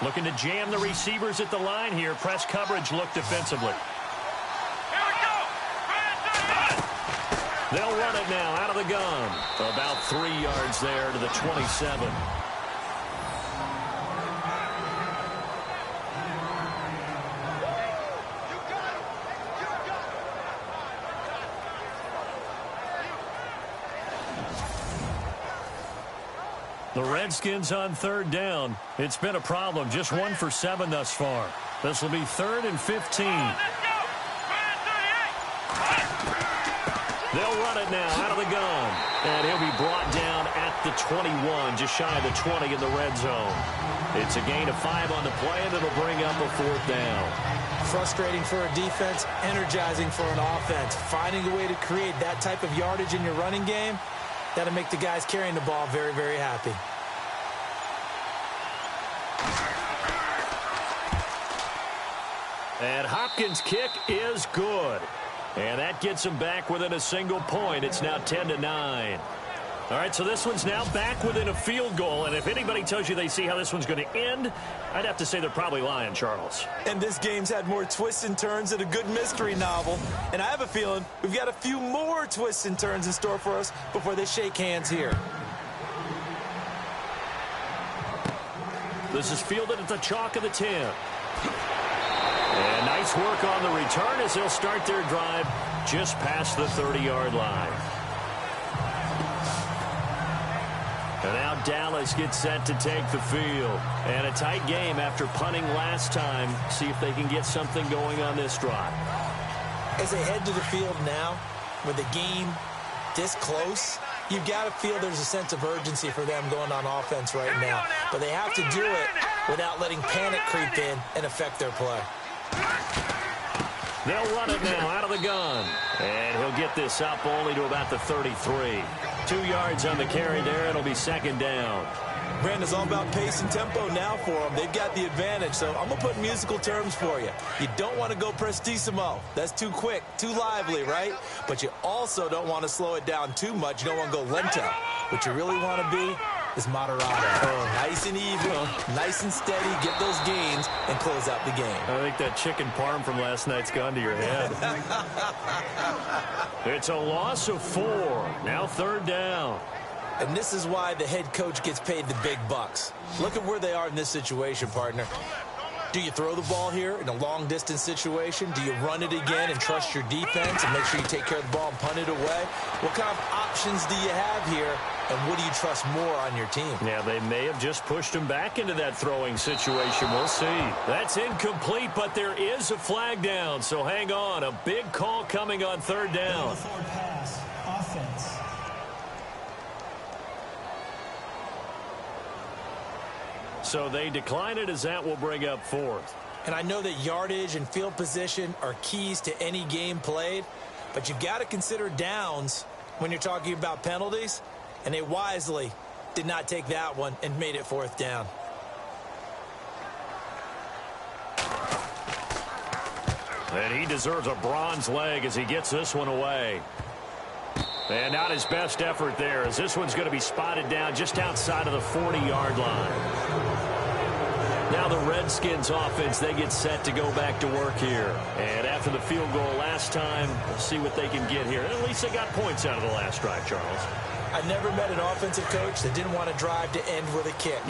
Looking to jam the receivers at the line here. Press coverage look defensively. Here we go. They'll run it now out of the gun. About 3 yards there to the 27. The Redskins on 3rd down. It's been a problem. Just 1 for 7 thus far. This will be 3rd and 15. They'll run it now out of the gun. And he'll be brought down at the 21, just shy of the 20 in the red zone. It's a gain of 5 on the play, and it'll bring up a 4th down. Frustrating for a defense, energizing for an offense. Finding a way to create that type of yardage in your running game, that'll make the guys carrying the ball very, very happy. And Hopkins' kick is good. And that gets him back within a single point. It's now 10-9. All right, so this one's now back within a field goal. And if anybody tells you they see how this one's going to end, I'd have to say they're probably lying, Charles. And this game's had more twists and turns than a good mystery novel. And I have a feeling we've got a few more twists and turns in store for us before they shake hands here. This is fielded at the chalk of the 10. And nice work on the return as they'll start their drive just past the 30-yard line. And now Dallas gets set to take the field. And a tight game after punting last time. See if they can get something going on this drive. As they head to the field now, with the game this close, you've got to feel there's a sense of urgency for them going on offense right now. But they have to do it without letting panic creep in and affect their play. They'll run it now out of the gun. And he'll get this up only to about the 33. 2 yards on the carry there. It'll be 2nd down. Brandon, it's all about pace and tempo now for them. They've got the advantage, so I'm going to put musical terms for you. You don't want to go prestissimo. That's too quick, too lively, right? But you also don't want to slow it down too much. You don't want to go lento. What you really want to be is Moderado. Nice and even, nice and steady, get those gains, and close out the game. I think that chicken parm from last night's gone to your head. It's a loss of 4. Now 3rd down. And this is why the head coach gets paid the big bucks. Look at where they are in this situation, partner. Do you throw the ball here in a long-distance situation? Do you run it again and trust your defense and make sure you take care of the ball and punt it away? What kind of options do you have here, and what do you trust more on your team? Yeah, they may have just pushed him back into that throwing situation. We'll see. That's incomplete, but there is a flag down, so hang on. A big call coming on 3rd down. Forward pass, offense. So they decline it as that will bring up 4th. And I know that yardage and field position are keys to any game played, but you've got to consider downs when you're talking about penalties, and they wisely did not take that one and made it 4th down. And he deserves a bronze leg as he gets this one away. And not his best effort there, as this one's going to be spotted down just outside of the 40-yard line. Now the Redskins offense, they get set to go back to work here. And after the field goal last time, we'll see what they can get here. And at least they got points out of the last drive, Charles. I never met an offensive coach that didn't want to drive to end with a kick.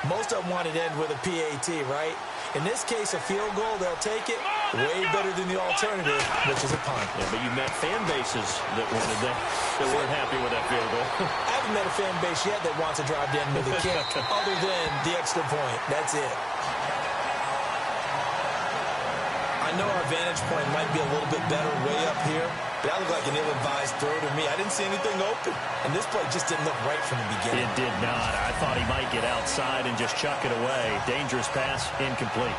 Most of them wanted to end with a PAT, right? In this case, a field goal, they'll take it way better than the alternative, which is a punt. Yeah, but you met fan bases that wanted that weren't happy with that field goal. I haven't met a fan base yet that wants to drive to end with a kick other than the extra point. That's it. I know our vantage point might be a little bit better way up here, but that looked like an ill-advised throw to me. I didn't see anything open, and this play just didn't look right from the beginning. It did not. I thought he might get outside and just chuck it away. Dangerous pass, incomplete.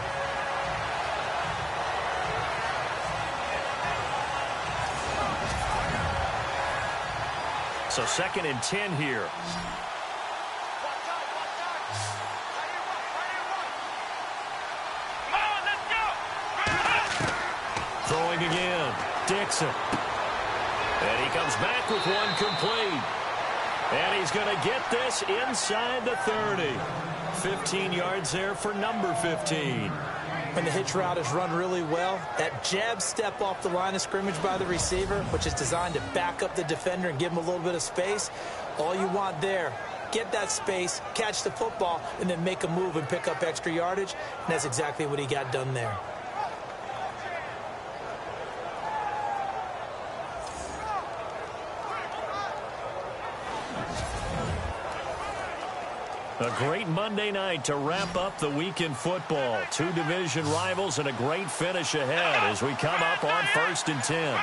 So 2nd and 10 here. Throwing again. Dixon. And he comes back with one complete. And he's going to get this inside the 30. 15 yards there for number 15. When the hitch route is run really well, that jab step off the line of scrimmage by the receiver, which is designed to back up the defender and give him a little bit of space, all you want there, get that space, catch the football, and then make a move and pick up extra yardage, and that's exactly what he got done there. A great Monday night to wrap up the week in football. 2 division rivals and a great finish ahead as we come up on 1st and 10.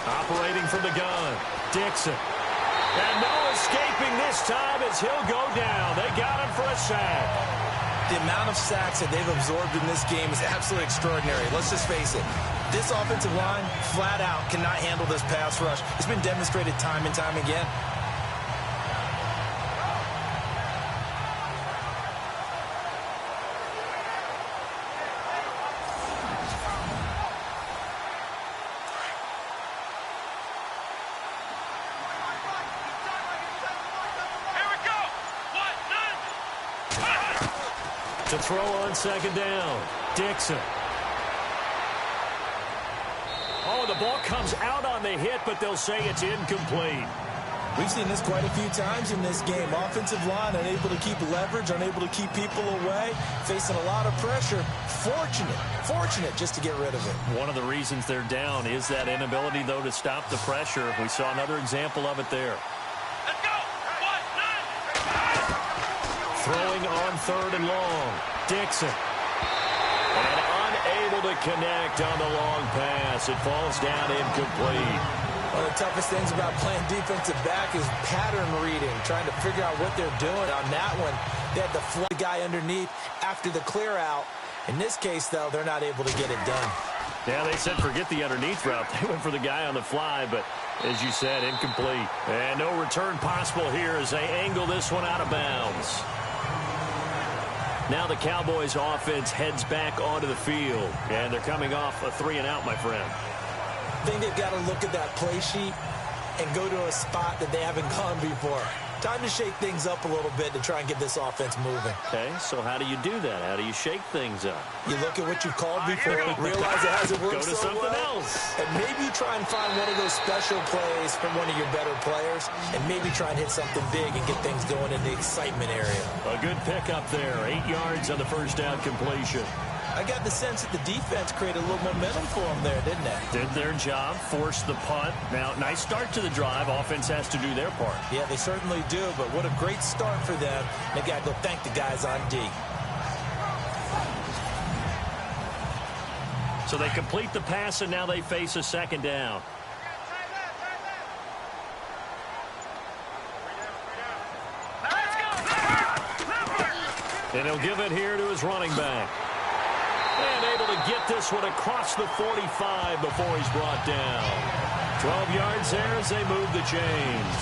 Operating from the gun, Dixon. And no escaping this time as he'll go down. They got him for a sack. The amount of sacks that they've absorbed in this game is absolutely extraordinary. Let's just face it. This offensive line, flat out, cannot handle this pass rush. It's been demonstrated time and time again. To throw on 2nd down, Dixon. Oh, the ball comes out on the hit, but they'll say it's incomplete. We've seen this quite a few times in this game. Offensive line unable to keep leverage, unable to keep people away, facing a lot of pressure. Fortunate just to get rid of it. One of the reasons they're down is that inability, though, to stop the pressure. We saw another example of it there. Let's go. 1, 9. Throwing on 3rd and long, Dixon. And unable to connect on the long pass. It falls down incomplete. One of the toughest things about playing defensive back is pattern reading, trying to figure out what they're doing. On that one, they had the flood guy underneath after the clear out. In this case, though, they're not able to get it done. Yeah, they said forget the underneath route. They went for the guy on the fly, but as you said, incomplete. And no return possible here as they angle this one out of bounds. Now the Cowboys offense heads back onto the field, and they're coming off a 3-and-out, my friend. I think they've got to look at that play sheet and go to a spot that they haven't gone before. Time to shake things up a little bit to try and get this offense moving. Okay, so how do you do that? How do you shake things up? You look at what you've called before, realize it hasn't worked Go to so something well, else. and maybe try and find one of those special plays from one of your better players, and maybe try and hit something big and get things going in the excitement area. A good pickup there. 8 yards on the first down completion. I got the sense that the defense created a little momentum for them there, didn't they? Did their job, forced the punt. Now, nice start to the drive. Offense has to do their part. Yeah, they certainly do, but what a great start for them. They got to go thank the guys on D. So they complete the pass, and now they face a second down. And he'll give it here to his running back. And able to get this one across the 45 before he's brought down. 12 yards there as they move the chains.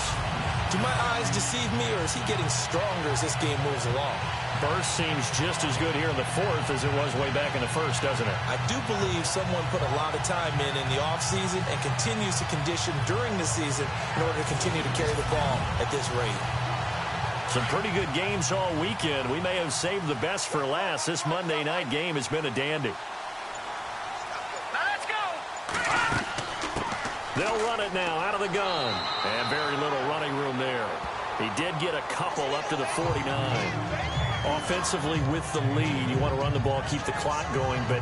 Do my eyes deceive me, or is he getting stronger as this game moves along? Burst seems just as good here in the fourth as it was way back in the first, doesn't it? I do believe someone put a lot of time in the offseason and continues to condition during the season in order to continue to carry the ball at this rate. Some pretty good games all weekend. We may have saved the best for last. This Monday night game has been a dandy. Let's go. They'll run it now out of the gun. And very little running room there. He did get a couple up to the 49. Offensively with the lead, you want to run the ball, keep the clock going, but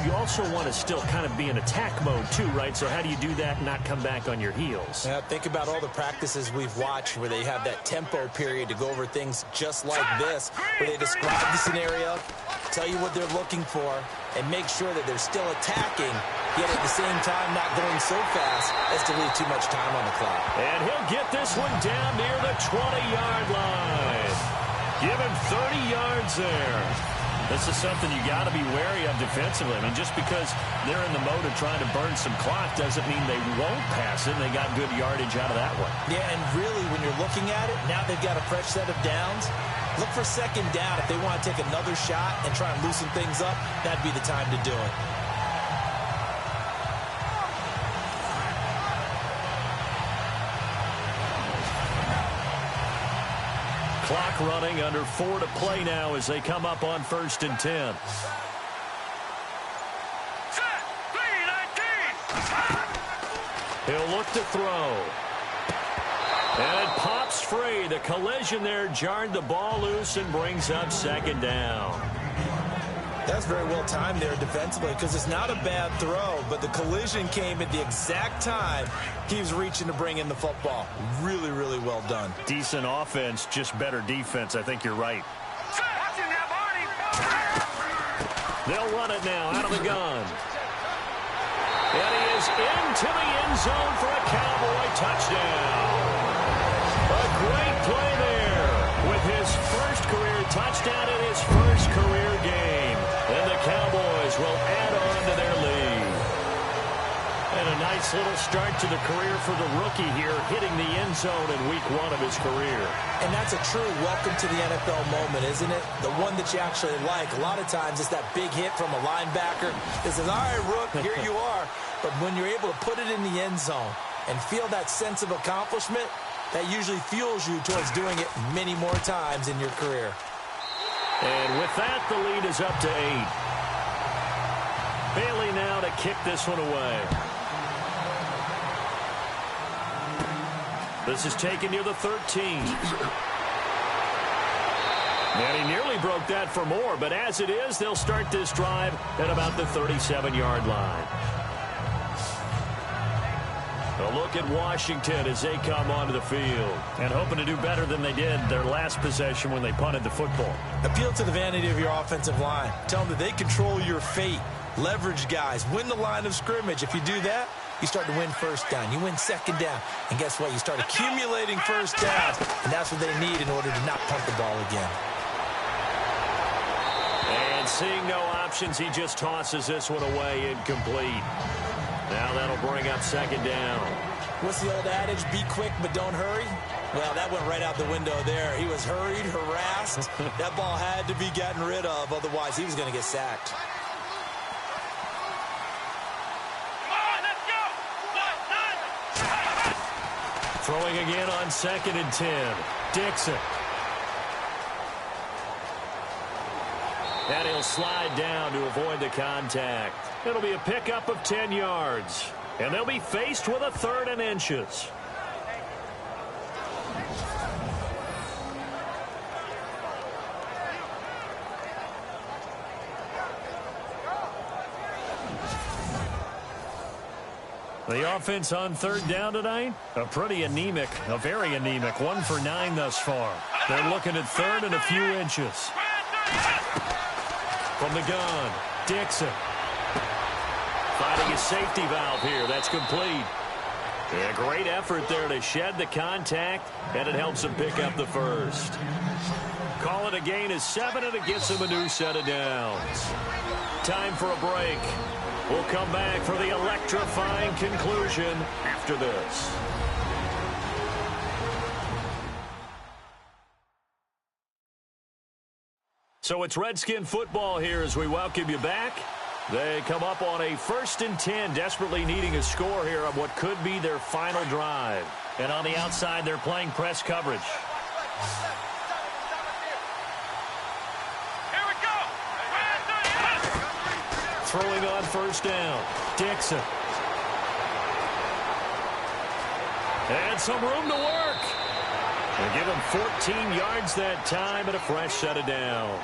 you also want to still kind of be in attack mode too, right? So how do you do that and not come back on your heels? Yeah, think about all the practices we've watched where they have that tempo period to go over things just like this, where they describe the scenario, tell you what they're looking for, and make sure that they're still attacking, yet at the same time not going so fast as to leave too much time on the clock. And he'll get this one down near the 20-yard line. Give him 30 yards there. This is something you got to be wary of defensively. I mean, just because they're in the mode of trying to burn some clock doesn't mean they won't pass it. They got good yardage out of that one. Yeah, and really, when you're looking at it, now they've got a fresh set of downs. Look for second down. If they want to take another shot and try and loosen things up, that'd be the time to do it. Clock running, under 4 to play now as they come up on 1st and 10. Set. 3-19. He'll look to throw. And it pops free. The collision there jarred the ball loose and brings up second down. That's very well timed there defensively because it's not a bad throw, but the collision came at the exact time he was reaching to bring in the football. Really, really well done. Decent offense, just better defense. I think you're right. Watching that body. They'll run it now out of the gun. And he is into the end zone for a Cowboy touchdown. A great play there with his first career touchdown in his first career game. And the Cowboys will add on to their lead. And a nice little start to the career for the rookie here, hitting the end zone in week 1 of his career. And that's a true welcome to the NFL moment, isn't it? The one that you actually like. A lot of times it's that big hit from a linebacker that says, all right, Rook, here you are. But when you're able to put it in the end zone and feel that sense of accomplishment, that usually fuels you towards doing it many more times in your career. And with that, the lead is up to 8. Bailey now to kick this one away. This is taken near the 13. And he nearly broke that for more, but as it is, they'll start this drive at about the 37-yard line. A look at Washington as they come onto the field and hoping to do better than they did their last possession when they punted the football. Appeal to the vanity of your offensive line. Tell them that they control your fate. Leverage guys. Win the line of scrimmage. If you do that, you start to win first down. You win second down. And guess what? You start accumulating first downs. And that's what they need in order to not punt the ball again. And seeing no options, he just tosses this one away incomplete. Now that'll bring up second down. What's the old adage? Be quick, but don't hurry. Well, that went right out the window there. He was hurried, harassed. That ball had to be gotten rid of. Otherwise, he was going to get sacked. Throwing again on 2nd and 10. Dixon. And he'll slide down to avoid the contact. It'll be a pickup of 10 yards. And they'll be faced with a 3rd and inches. The offense on 3rd down tonight, a very anemic. 1 for 9 thus far. They're looking at 3rd and a few inches. From the gun, Dixon. Finding a safety valve here. That's complete. A great effort there to shed the contact, and it helps him pick up the first. Call it a gain of 7, and it gets him a new set of downs. Time for a break. We'll come back for the electrifying conclusion after this. So it's Redskin football here as we welcome you back. They come up on a 1st and 10, desperately needing a score here on what could be their final drive. And on the outside, they're playing press coverage. Here we go. Throwing on 1st down, Dixon. And some room to work. They give him 14 yards that time and a fresh set of downs.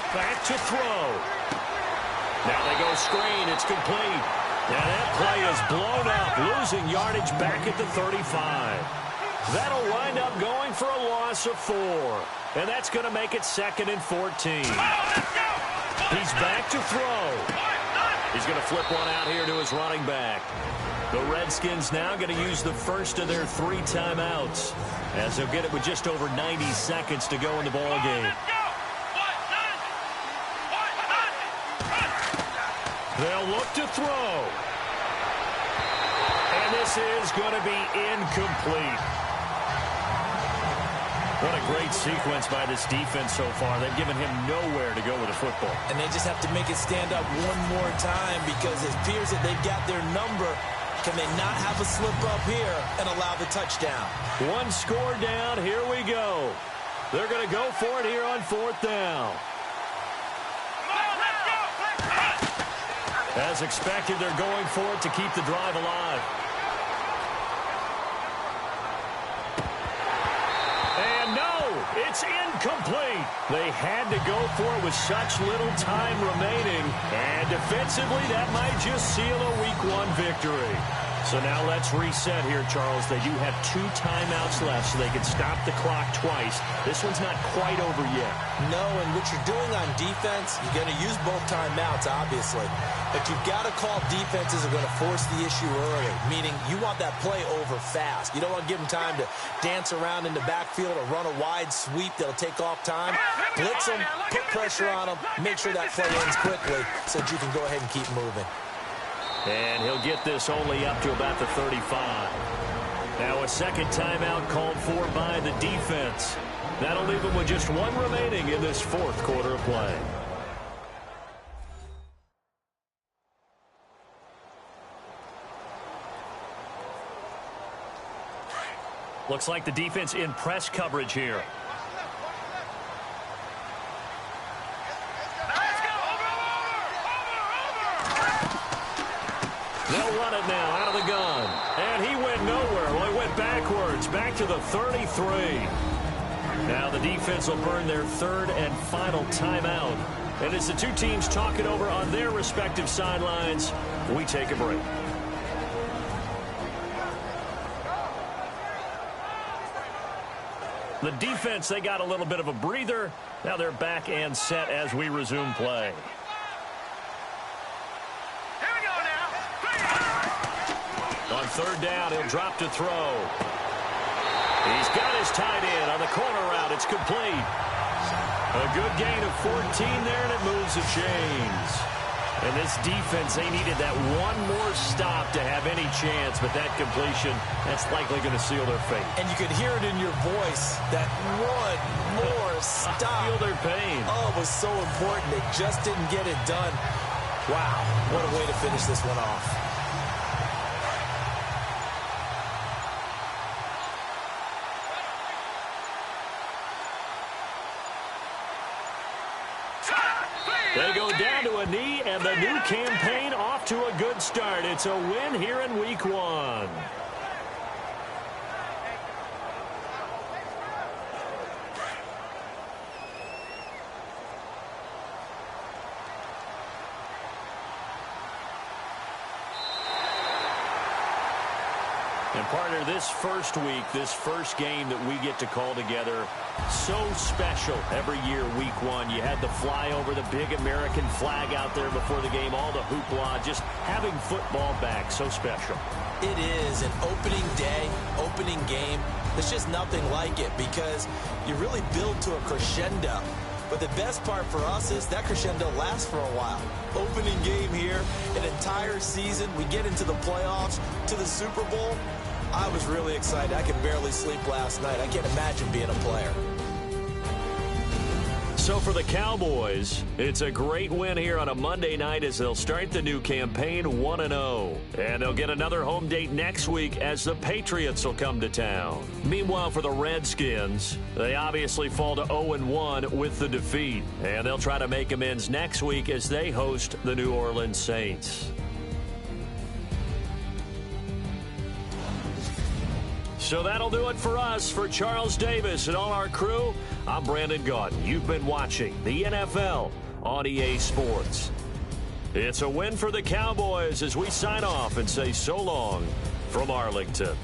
Back to throw. Now they go screen. It's complete. And that play is blown up, losing yardage back at the 35. That'll wind up going for a loss of 4. And that's going to make it 2nd and 14. He's back to throw. He's going to flip one out here to his running back. The Redskins now going to use the first of their 3 timeouts, as they'll get it with just over 90 seconds to go in the ball game. They'll look to throw. And this is going to be incomplete. What a great sequence by this defense so far. They've given him nowhere to go with the football. And they just have to make it stand up one more time, because it appears that they've got their number. Can they not have a slip up here and allow the touchdown? 1 score down. Here we go. They're going to go for it here on 4th down. As expected, they're going for it to keep the drive alive. And no, it's incomplete. They had to go for it with such little time remaining. And defensively, that might just seal a Week 1 victory. So now let's reset here, Charles. They do have 2 timeouts left, so they can stop the clock twice. This one's not quite over yet. No, and what you're doing on defense, you're going to use both timeouts, obviously. But you've got to call defenses are going to force the issue early, meaning you want that play over fast. You don't want to give them time to dance around in the backfield or run a wide sweep that'll take off time. Blitz them, put pressure on them, make sure that play ends quickly so that you can go ahead and keep moving. And he'll get this only up to about the 35. Now a 2nd timeout called for by the defense. That'll leave him with just 1 remaining in this 4th quarter of play. Looks like the defense in press coverage here. They'll run it now out of the gun. And he went nowhere. Well, he went backwards, back to the 33. Now the defense will burn their 3rd and final timeout. And as the 2 teams talk it over on their respective sidelines, we take a break. The defense, they got a little bit of a breather. Now they're back and set as we resume play. On 3rd down, he'll drop to throw. He's got his tight end on the corner route. It's complete. A good gain of 14 there, and it moves the chains. And this defense, they needed that one more stop to have any chance, but that completion, that's likely going to seal their fate. And you could hear it in your voice, that one more stop. I feel their pain. Oh, it was so important. They just didn't get it done. Wow, what a way to finish this one off. They go down to a knee, and the new campaign off to a good start. It's a win here in Week 1. And partner, this first week, this first game that we get to call together, so special every year, Week 1. You had the flyover, the big American flag out there before the game, all the hoopla, just having football back, so special. It is an opening day, opening game. There's just nothing like it because you really build to a crescendo. But the best part for us is that crescendo lasts for a while. Opening game here, an entire season. We get into the playoffs, to the Super Bowl. I was really excited. I could barely sleep last night. I can't imagine being a player. So for the Cowboys, it's a great win here on a Monday night as they'll start the new campaign 1-0. And they'll get another home date next week as the Patriots will come to town. Meanwhile, for the Redskins, they obviously fall to 0-1 with the defeat. And they'll try to make amends next week as they host the New Orleans Saints. So that'll do it for us. For Charles Davis and all our crew, I'm Brandon Gaudin. You've been watching the NFL on EA Sports. It's a win for the Cowboys as we sign off and say so long from Arlington.